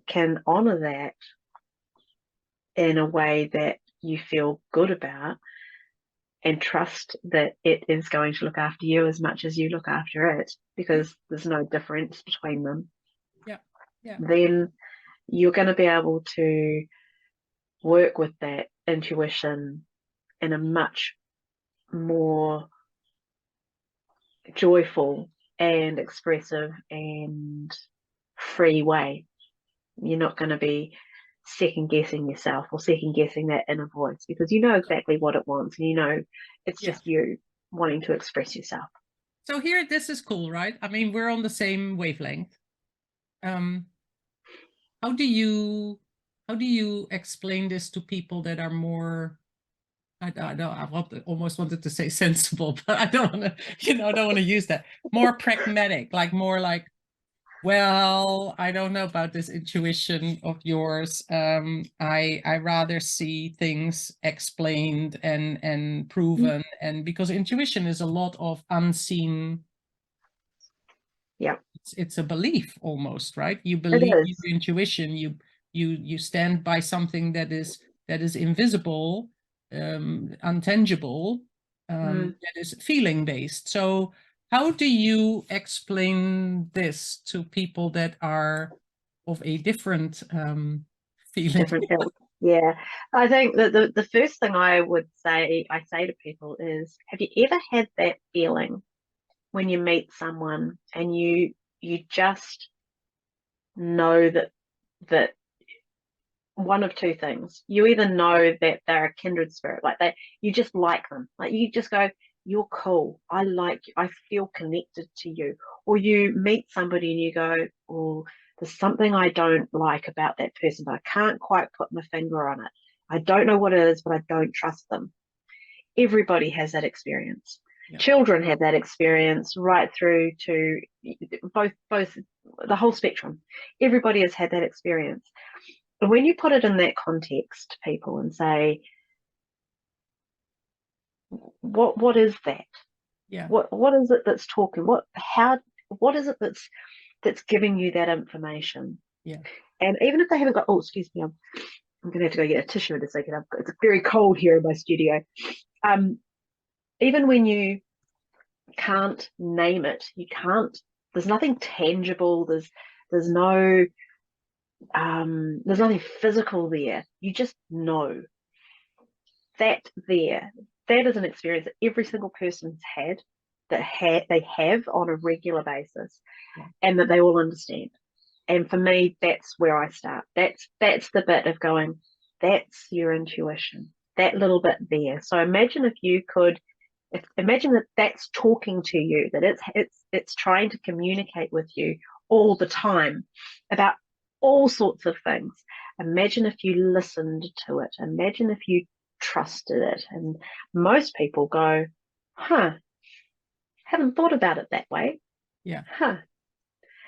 can honor that in a way that you feel good about, and trust that it is going to look after you as much as you look after it, because there's no difference between them, then you're going to be able to work with that intuition in a much more joyful and expressive and free way. You're not going to be second guessing yourself or second guessing that inner voice, because you know exactly what it wants, and you know it's just you wanting to express yourself. So here, this is cool, right? I mean, we're on the same wavelength. How do you explain this to people that are more, I almost wanted to say sensible, but I don't want to, you know, I don't want to use that. More pragmatic, like more like, well, I don't know about this intuition of yours. I rather see things explained and proven, and because intuition is a lot of unseen. It's a belief almost, right? You believe your intuition. You stand by something that is invisible, untangible, that is feeling based. So How do you explain this to people that are of a different feeling? Different ilk. Yeah, I think that the first thing I say to people is, have you ever had that feeling when you meet someone and you just know that one of two things. You either know that they're a kindred spirit, like you just like them, like you just go, you're cool, I like you, I feel connected to you. Or you meet somebody and you go, oh, there's something I don't like about that person, but I can't quite put my finger on it. I don't know what it is, but I don't trust them. Everybody has that experience. Yeah. Children have that experience right through to both the whole spectrum. Everybody has had that experience. But when you put it in that context to people and say, what is that? Yeah. What is it that's talking? What is it that's giving you that information? Yeah. And even if they haven't got, oh, excuse me, I'm gonna have to go get a tissue in a second. It's very cold here in my studio. Even when you can't name it, there's nothing tangible, there's nothing physical there. You just know that is an experience that every single person's had, they have on a regular basis, and that they all understand. And for me, that's where I start. That's the bit of going, that's your intuition, that little bit there. So imagine if you could, imagine that that's talking to you, that it's trying to communicate with you all the time about all sorts of things. Imagine if you listened to it. Imagine if you trusted it. And most people go, huh, haven't thought about it that way. Yeah. Huh.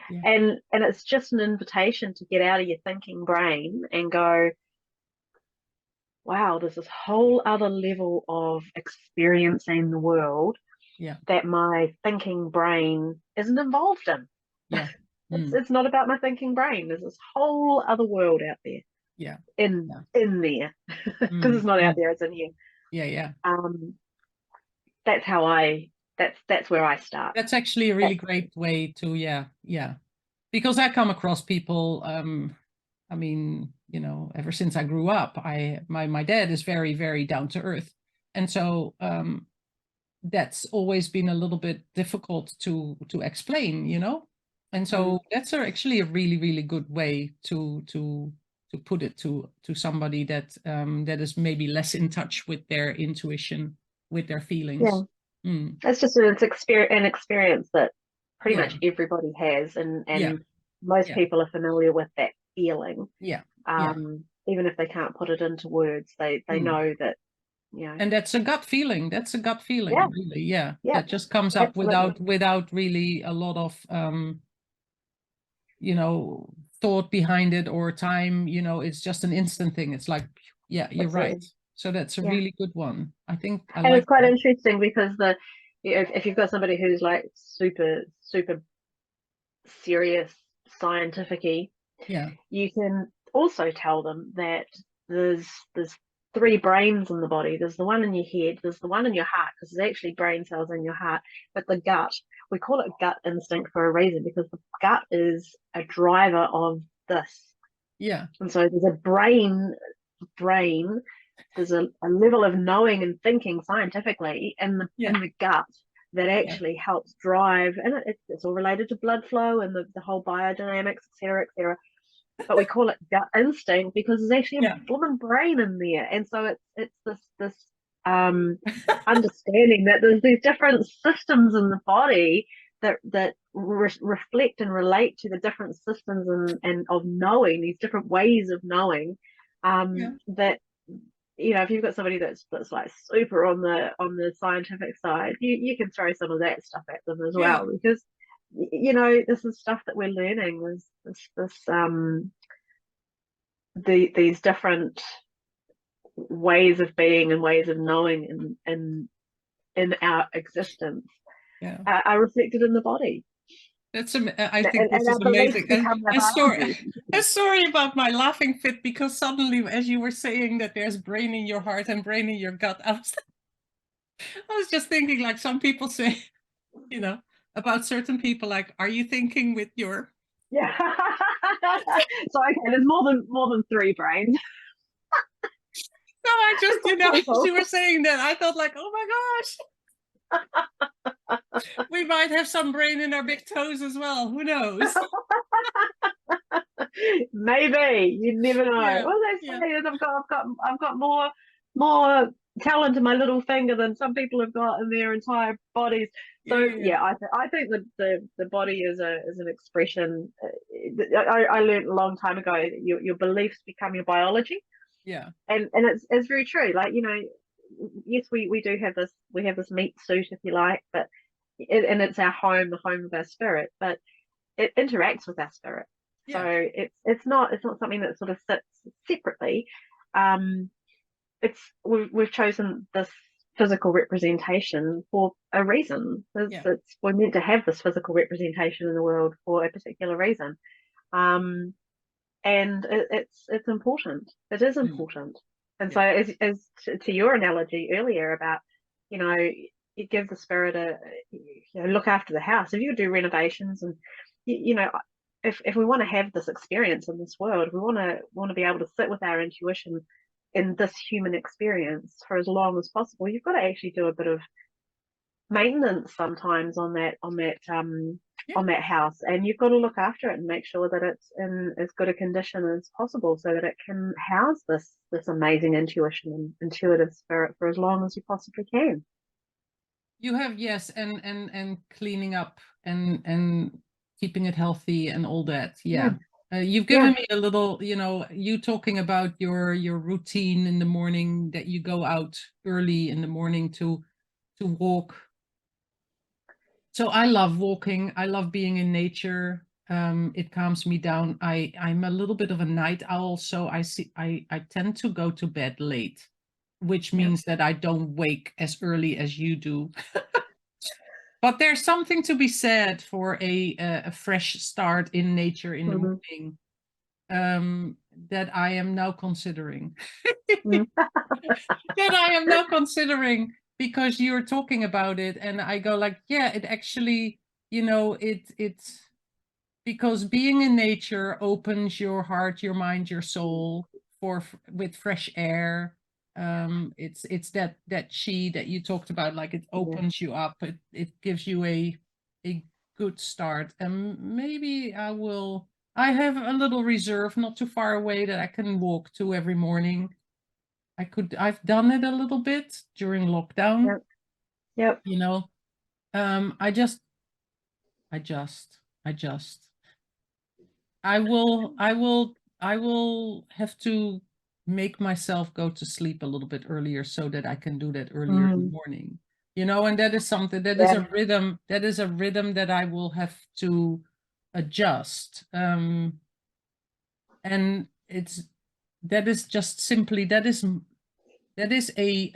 Yeah. And it's just an invitation to get out of your thinking brain and go, wow, there's this whole other level of experiencing the world that my thinking brain isn't involved in. Yeah. It's not about my thinking brain. There's this whole other world out there. Yeah. In there. Because it's not out there, it's in here. Yeah. That's how that's where I start. That's actually a really great way to, because I come across people, I mean, ever since I grew up, my dad is very, very down to earth. And so that's always been a little bit difficult to explain, and so that's actually a really, really good way to put it to somebody that that is maybe less in touch with their intuition, with their feelings. That's just an experience that pretty much everybody has, and most people are familiar with that feeling. Even if they can't put it into words, they know that, and that's a gut feeling. That's a gut feeling, really. That just comes up without really a lot of thought behind it or time. It's just an instant thing. It's like, you're right. So that's a really good one. I think and it's quite interesting because if you've got somebody who's like super serious scientific-y, you can also tell them that there's 3 brains in the body. There's the one in your head, there's the one in your heart, because there's actually brain cells in your heart, but the gut, we call it gut instinct for a reason, because the gut is a driver of this. And so there's a brain, there's a level of knowing and thinking scientifically in the gut that actually helps drive, and it's all related to blood flow and the whole biodynamics, etc., etc. But we call it gut instinct because there's actually a blooming brain in there. And so it's this understanding that there's these different systems in the body that reflect and relate to the different systems and of knowing, these different ways of knowing, that if you've got somebody that's like super on the scientific side, you can throw some of that stuff at them as well, because this is stuff that we're learning. These different ways of being and ways of knowing in our existence are reflected in the body. That's I think this is amazing. And sorry about my laughing fit, because suddenly, as you were saying that there's brain in your heart and brain in your gut, I was just thinking, like some people say, about certain people, like, are you thinking with your... Yeah. So okay, there's more than three brains. No, I just, as People. you were saying that, I thought like, oh my gosh, we might have some brain in our big toes as well. Who knows? Maybe, you never know. Yeah, Well, they yeah, say is I've got more talent in my little finger than some people have got in their entire bodies. yeah, So yeah, yeah, I think that the body is an expression. I learned a long time ago that your beliefs become your biology, yeah, and it's very true. Like, yes, we do have this meat suit, if you like, but and it's our home, the home of our spirit, but it interacts with our spirit. So yeah, it's not something that sort of sits separately. Um, we've chosen this physical representation for a reason. yeah. We're meant to have this physical representation in the world for a particular reason. Um, and it's important. It is Mm, important. And so, yeah, as to your analogy earlier about, you know, you give the spirit look after the house. If you do renovations, and if we want to have this experience in this world, we want to be able to sit with our intuition in this human experience for as long as possible. You've got to actually do a bit of maintenance sometimes on yeah. that house, and you've got to look after it and make sure that it's in as good a condition as possible so that it can house this amazing intuition and intuitive spirit for as long as you possibly can. You have, yes, and cleaning up and keeping it healthy and all that. Yeah. Yeah, You've yeah. given me a little, you talking about your routine in the morning, that you go out early in the morning to walk. So I love walking. I love being in nature. It calms me down. I'm a little bit of a night owl, so I tend to go to bed late, which Yeah. means that I don't wake as early as you do. But there's something to be said for a fresh start in nature in the Mm-hmm. morning, that I am now considering. Mm-hmm. That I am now considering, because you're talking about it, and I go like, yeah, it actually, it's because being in nature opens your heart, your mind, your soul with fresh air. It's that chi that you talked about, like it Yeah. opens you up. It gives you a good start, and maybe I have a little reserve not too far away that I can walk to every morning. I've done it a little bit during lockdown, Yep. Yep. you know. I just I just I just I will have to make myself go to sleep a little bit earlier so that I can do that earlier in the Mm. morning. And that is something, that is Yeah. a rhythm, that I will have to adjust. And that is just simply, that is a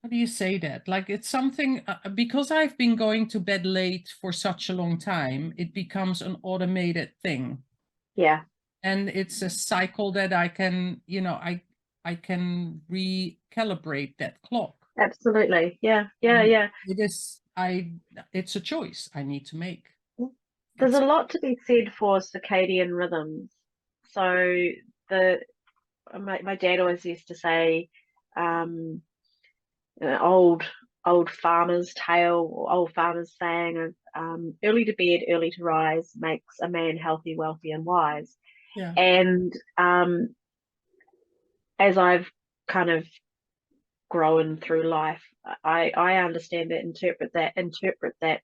how do you say that? Like, it's something, because I've been going to bed late for such a long time, it becomes an automated thing. Yeah. And it's a cycle that I can, I can recalibrate that clock. Absolutely. Yeah. Yeah. And Yeah. it's a choice I need to make. There's It's a lot to be said for circadian rhythms. So the my dad always used to say, um, old farmer's tale, or old farmer's saying of, early to bed, early to rise makes a man healthy, wealthy, and wise. Yeah, And as I've kind of grown through life, I understand that, interpret that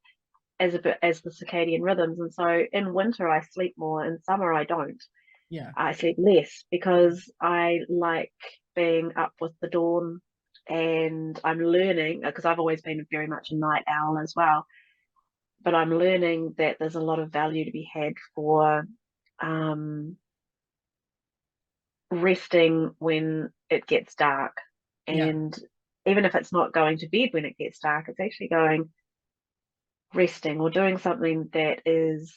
as a bit as the circadian rhythms. And so in winter I sleep more, in summer I don't. yeah, I sleep less because I like being up with the dawn, and I'm learning, because I've always been very much a night owl as well, but I'm learning that there's a lot of value to be had for um, resting when it gets dark. yeah, And even if it's not going to bed when it gets dark, it's actually resting or doing something that is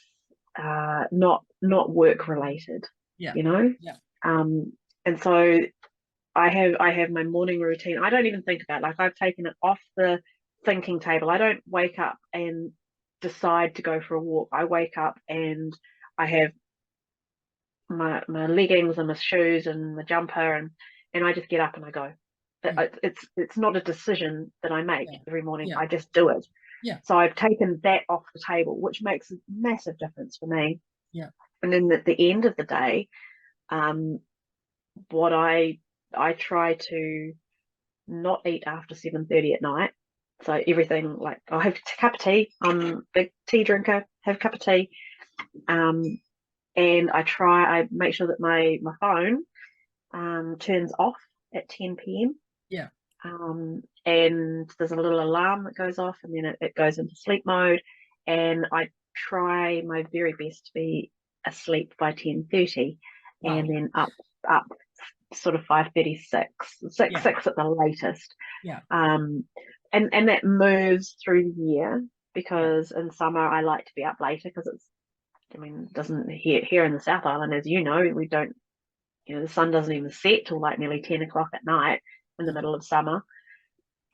not work related, yeah, you know. yeah, Um, and so I have my morning routine. I don't even think about it. Like, I've taken it off thinking table. I don't wake up and decide to go for a walk. I wake up and I have my leggings and my shoes and my jumper, and I just get up and I go. It's not a decision that I make Yeah. every morning. Yeah. I just do it. Yeah. So I've taken that off the table, which makes a massive difference for me. Yeah. And then at the end of the day, what I try to not eat after 7:30 at night. So everything, like, I'll have a cup of tea. I'm a big tea drinker. Have a cup of tea, and I make sure that my phone turns off at 10 p.m. Yeah. And there's a little alarm that goes off, and then it goes into sleep mode. And I try my very best to be asleep by 10:30, Wow. and then up sort of 5:36, Yeah. 6 at the latest. Yeah. And that moves through the year, because in summer I like to be up later, because it doesn't, here in the South Island, as you know, we don't, the sun doesn't even set till like nearly 10 o'clock at night in the middle of summer.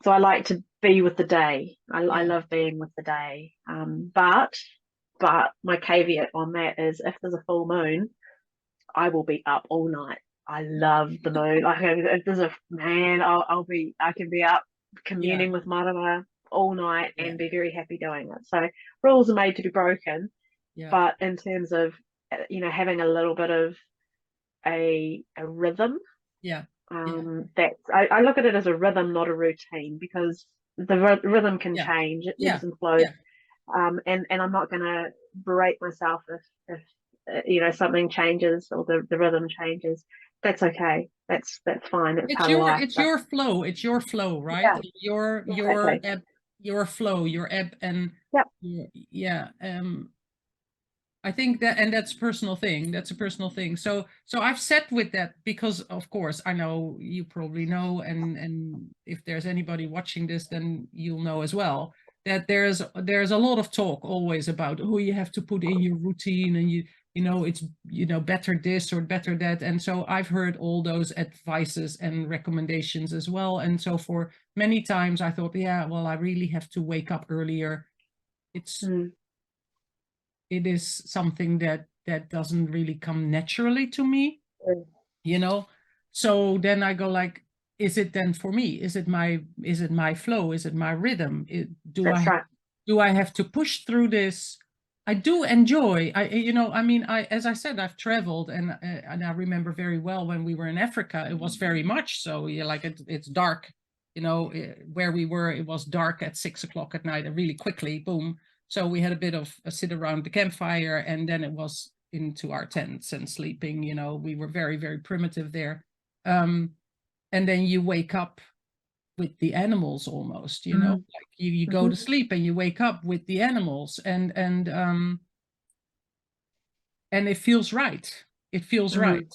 So I like to be with the day. I love being with the day. But my caveat on that is, if there's a full moon, I will be up all night. I love the moon. Like, if there's I can be up Yeah. communing with Marama all night Yeah. and be very happy doing it. So rules are made to be broken. Yeah. But in terms of, having a little bit of a rhythm, Yeah. I look at it as a rhythm, not a routine, because the rhythm can Yeah. change. It Yeah. ebbs and flows. Yeah. And I'm not going to berate myself if something changes, or the rhythm changes. That's okay. That's fine. It's part of life. It's your flow. It's your flow, right? Yeah, Your exactly. ebb, your flow, your ebb, and Yep. yeah. I think that, and that's a personal thing. That's a personal thing. So I've sat with that, because of course I know you probably know, and if there's anybody watching this, then you'll know as well, that there's a lot of talk always about, oh, you have to put in your routine, and it's better this or better that. And so I've heard all those advices and recommendations as well. And so for many times I thought, yeah, well, I really have to wake up earlier. It is something that doesn't really come naturally to me, so then I go like, is it then for me? Is it my flow? Is it my rhythm? That's right. Do I have to push through this? I do enjoy, as I said, I've traveled, and I remember very well when we were in Africa, it was very much so. Like it's dark, where we were, it was dark at 6 o'clock at night, and really quickly, boom. So we had a bit of a sit around the campfire, and then it was into our tents and sleeping. We were very, very primitive there. And then you wake up with the animals almost, like you go to sleep and you wake up with the animals, and it feels right. It feels right.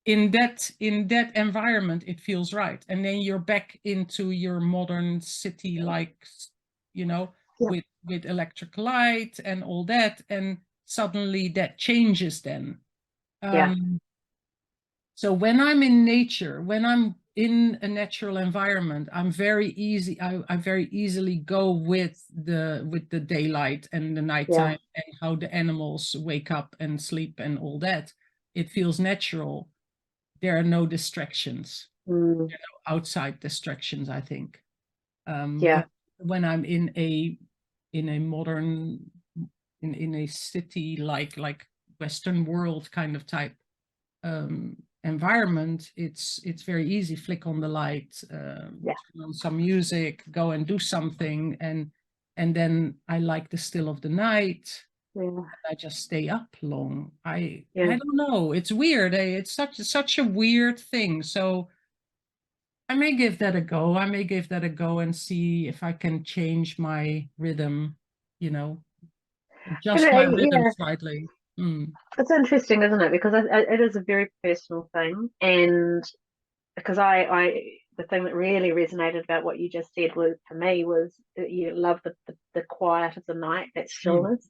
In that environment, it feels right. And then you're back into your modern city, like, with electric light and all that, and suddenly that changes then. So when I'm in nature, when I'm in a natural environment, I very easily go with the daylight and the nighttime, and how the animals wake up and sleep and all that. It feels natural. There are no distractions. There are no outside distractions, I think. When I'm in a modern, in a city, like Western world kind of type environment, it's very easy. Flick on the light, turn on some music, go and do something, and then I like the still of the night. I just stay up long. I don't know. It's weird. It's such a weird thing. So I may give that a go. And see if I can change my rhythm, adjust my rhythm slightly. It's interesting, isn't it? Because it is a very personal thing, and because the thing that really resonated about what you just said was, for me, was that you love the quiet of the night, that stillness.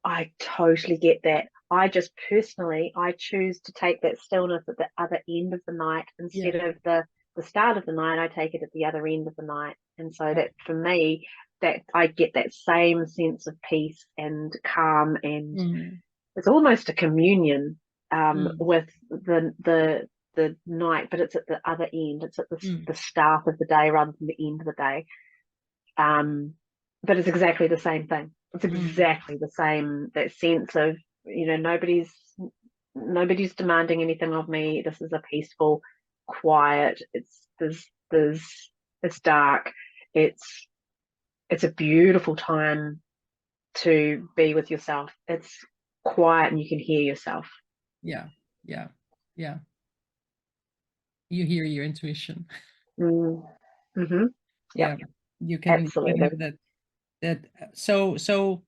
I totally get that. I choose to take that stillness at the other end of the night, instead of the the start of the night, I take it at the other end of the night. And so Yeah. that for me, that I get that same sense of peace and calm, and Mm, it's almost a communion mm, with the night, but it's at the other end. It's at mm, the start of the day rather than the end of the day. But it's exactly the same thing. It's mm. exactly the same. That sense of, nobody's demanding anything of me. This is a peaceful, quiet. There's it's dark. It's it's a beautiful time to be with yourself. It's quiet and you can hear yourself. Yeah, yeah, yeah. You hear your intuition. Mm. Mm-hmm. Yeah, Yep, you can absolutely. have that. So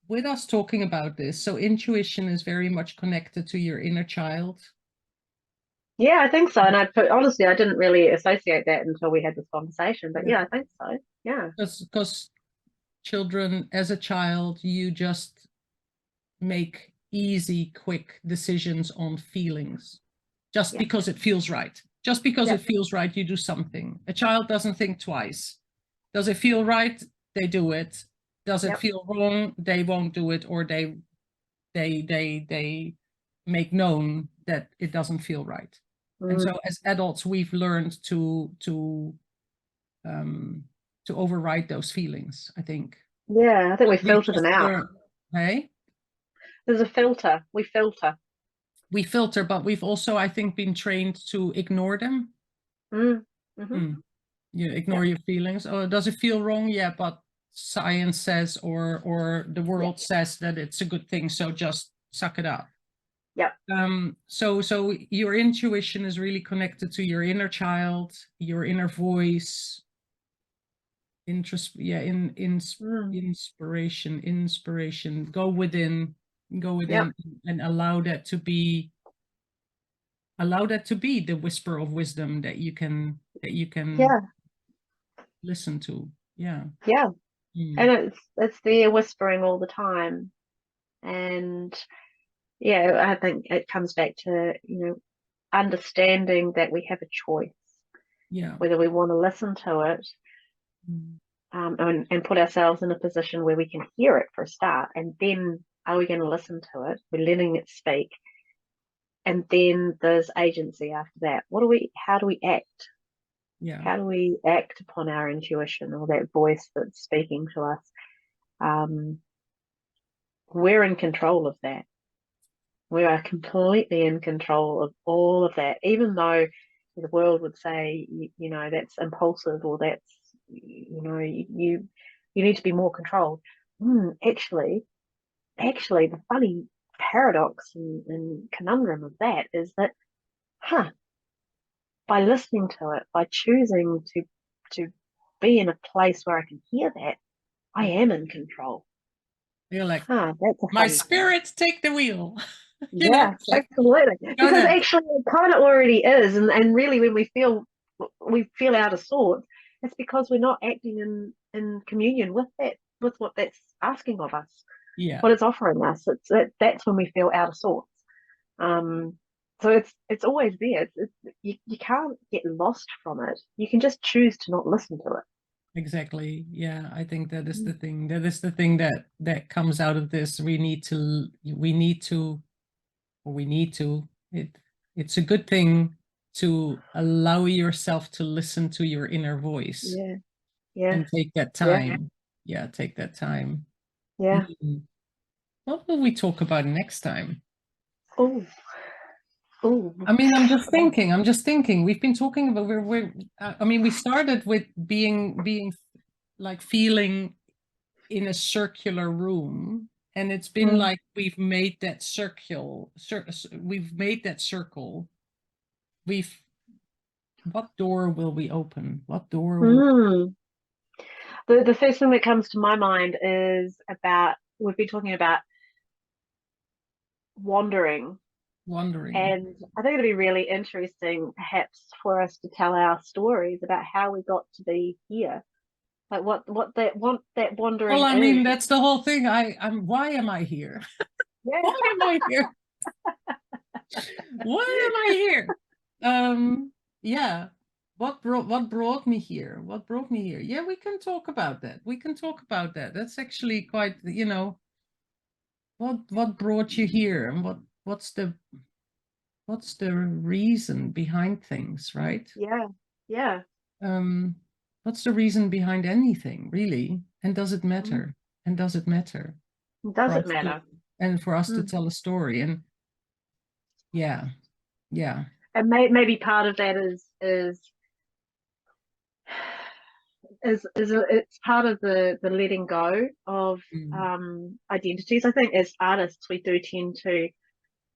with us talking about this, so intuition is very much connected to your inner child. Yeah, I think so. And honestly, I didn't really associate that until we had this conversation. But Yeah, yeah, I think so. Yeah. because children, as a child, you just make easy, quick decisions on feelings, just Yeah. because it feels right. Just because it Yep. feels right, you do something. A child doesn't think twice. Does it feel right? They do it. Does it Yep. feel wrong? They won't do it, or they make known that it doesn't feel right. And Mm. so as adults, we've learned um to override those feelings, I think. Yeah, I think we We've filter them just out. learned, hey, There's a filter. We filter. we filter, but we've also, I think, been trained to ignore them. Mm. Mm-hmm. Mm. You ignore Yep. your feelings. Oh, does it feel wrong? Yeah, but science says, or the Yep. world says that it's a good thing, so just suck it up. Yep. So your intuition is really connected to your inner child, your inner voice, interest, yeah, Mm. inspiration. Go Yep. within, and allow that to be the whisper of wisdom that you can Yeah. listen to. Yeah. Yeah. Mm. And it's there whispering all the time. And yeah, I think it comes back to, understanding that we have a choice, Yeah. whether we want to listen to it, Mm. and put ourselves in a position where we can hear it for a start, and then are we going to listen to it? We're letting it speak, and then there's agency after that. How do we act? Yeah. How do we act upon our intuition or that voice that's speaking to us? Um, we're in control of that. We are completely in control of all of that, even though the world would say, that's impulsive, or that's, you need to be more controlled. Actually, the funny paradox and conundrum of that is that, by listening to it, by choosing to be in a place where I can hear that, I Yeah. am in control. You're like, That's a my funny thing. spirit, take the wheel. Yeah, It's like, absolutely. go Because ahead. actually it kind of already is. And really when we feel out of sorts, it's because we're not acting in communion with what that's asking of us, Yeah. what it's offering us. That's when we feel out of sorts. Um, so it's always there. You can't get lost from it. You can just choose to not listen to it. Exactly. Yeah, I think that is Mm. the thing. That is the thing that comes out of this. It's a good thing to allow yourself to listen to your inner voice Yeah, yeah, and take that yeah, time. Yeah, take that time. yeah. Mm. What will we talk about next time? Oh, oh, I mean, I'm just thinking. We've been talking about I mean, we started with being like feeling in a circular room, and it's been mm, like we've made that we've made that circle. We've What door will we open? What door will mm. The first thing that comes to my mind is about, we've been talking about wandering. wandering? And I think it'd be really interesting, perhaps, for us to tell our stories about how we got to be here, like what that Well, wandering I is. mean, that's the whole thing. Why am I here? Yeah, Why am I here? Why am I here? Um, yeah. What brought me here? What brought me here? Yeah, we can talk about that. We can talk about that. That's actually quite, what brought you here, and what's the reason behind things, right? Yeah. Yeah. Um, what's the reason behind anything, really? And does it Mm. matter? And does it matter Does for it us to, matter? and for us to Mm. tell a story? And yeah, yeah. And maybe part of that it's part of the letting go of Mm. identities. I think as artists we do tend to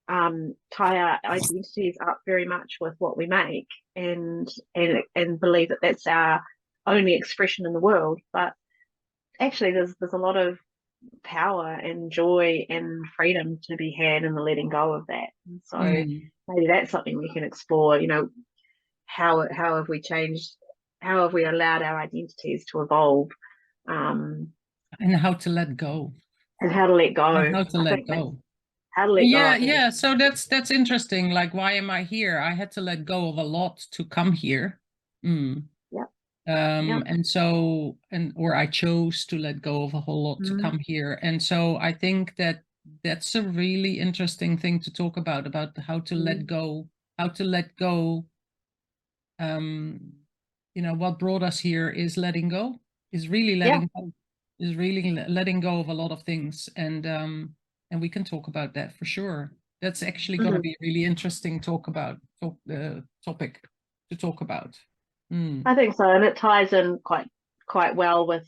tie our identities up very much with what we make, and believe that that's our only expression in the world. But actually, there's a lot of power and joy and freedom to be had in the letting go of that. And so Mm. maybe that's something we can explore. How have we changed? How have we allowed our identities to evolve? Um, And how to let go. and how to let And go. how to I let think that's go. how to let go. Yeah, I think yeah. So that's interesting. Like, why am I here? I had to let go of a lot to come here. Mm. yeah, yeah. And so, or I chose to let go of a whole lot to Mm, come here. And so I think that that's a really interesting thing to talk about how to let mm, go, how to let go. What brought us here is letting go, is really yeah. letting go, is really letting go of a lot of things. And we can talk about that for sure. That's actually going to Mhm. be a really interesting topic to talk about. Mm. I think so, and it ties in quite well with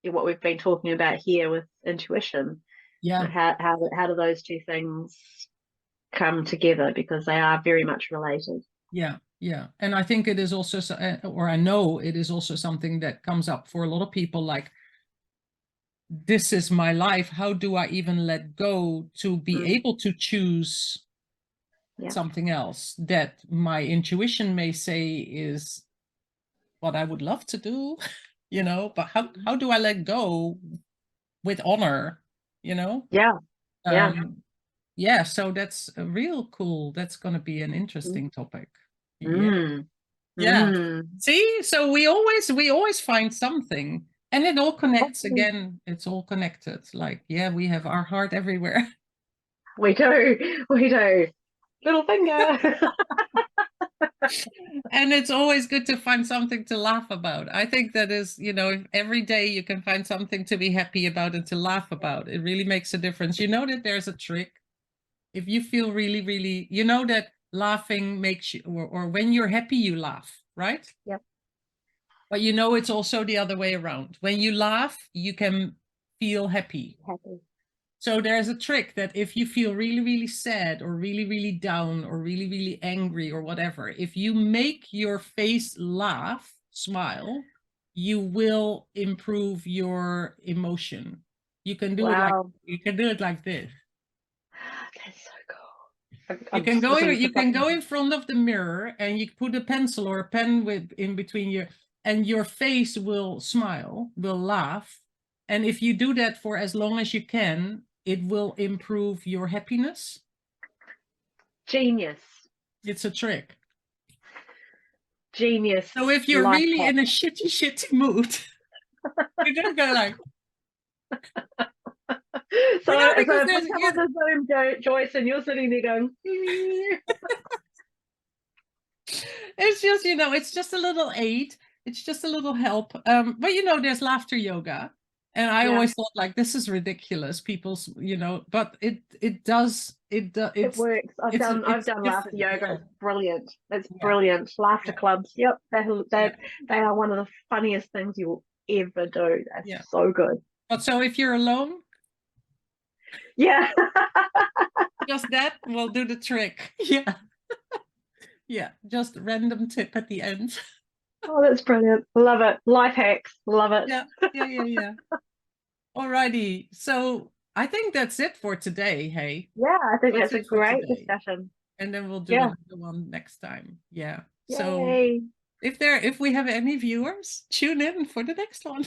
what we've been talking about here with intuition. Yeah. Like how do those two things come together, because they are very much related. Yeah, yeah. And I think it is also, or I know it is also something that comes up for a lot of people, like, this is my life. How do I even let go to be Mm, able to choose yeah. something else that my intuition may say is what I would love to do, but how do I let go with honor, you know? Yeah. Yeah. Yeah, so that's a real cool, that's going to be an Mm, interesting topic. Yeah. mm, Yeah. mm. See, so we always find something, and it all connects again. It's all connected. Like, yeah, we have our heart everywhere. We do. We do. Little finger. And it's always good to find something to laugh about. I think that is, if every day you can find something to be happy about and to laugh about, it really makes a difference. You know that there's a trick. If you feel really, really, that laughing makes you, or when you're happy, you laugh, right? Yep. But it's also the other way around. When you laugh, you can feel happy. Happy. So there's a trick that if you feel really, really sad or really, really down or really, really angry or whatever, if you make your face laugh, smile, you will improve your emotion. You can do it like Wow. this. That's so cool. You I'm can just go looking for you can something. go in front of the mirror and you put a pencil or a pen with in between and your face will smile, will laugh. And if you do that for as long as you can, it will improve your happiness. Genius. It's a trick. Genius So if you're life really hack. in a shitty mood, you're gonna go like, So because if we there's come on the Zoom, Joyce, and you're sitting there going, it's just, it's just a little aid. It's just a little help. But there's laughter yoga. And I yeah, always thought like this is ridiculous. People's, but it does it works. I've done it's laughter yoga. yeah, It's brilliant. It's yeah, brilliant. Laughter yeah, clubs. Yep, yeah, they are one of the funniest things you will ever do. They're yeah. so good. But so if you're alone, Yeah. just that will do the trick. Yeah. Yeah. Just random tip at the end. Oh, that's brilliant. Love it. Life hacks. Love it. Yeah. Yeah. Yeah. Yeah. Alrighty. So I think that's it for today. Hey, Yeah, I think that's that's a it for great today. discussion. And then we'll do Yeah. another one next time. Yeah. So Yay. if we have any viewers, tune in for the next one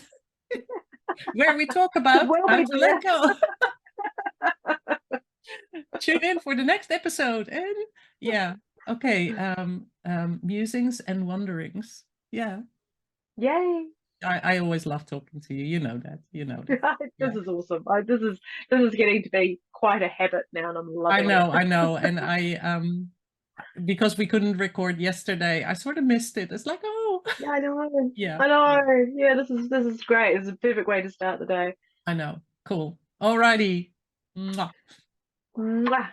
where we talk Because about we'll how be to there. let go. Tune in for the next episode. And yeah. Okay. Musings and Wonderings. Yeah. Yay. I always love talking to you. You know that. You know that. This Yeah. is awesome. This is getting to be quite a habit now, and I'm loving it. I know. And because we couldn't record yesterday, I sort of missed it. It's like, oh, Yeah, I know. yeah, I know. Yeah, this is great. It's a perfect way to start the day. I know. Cool. Alrighty. Mwah. Mwah.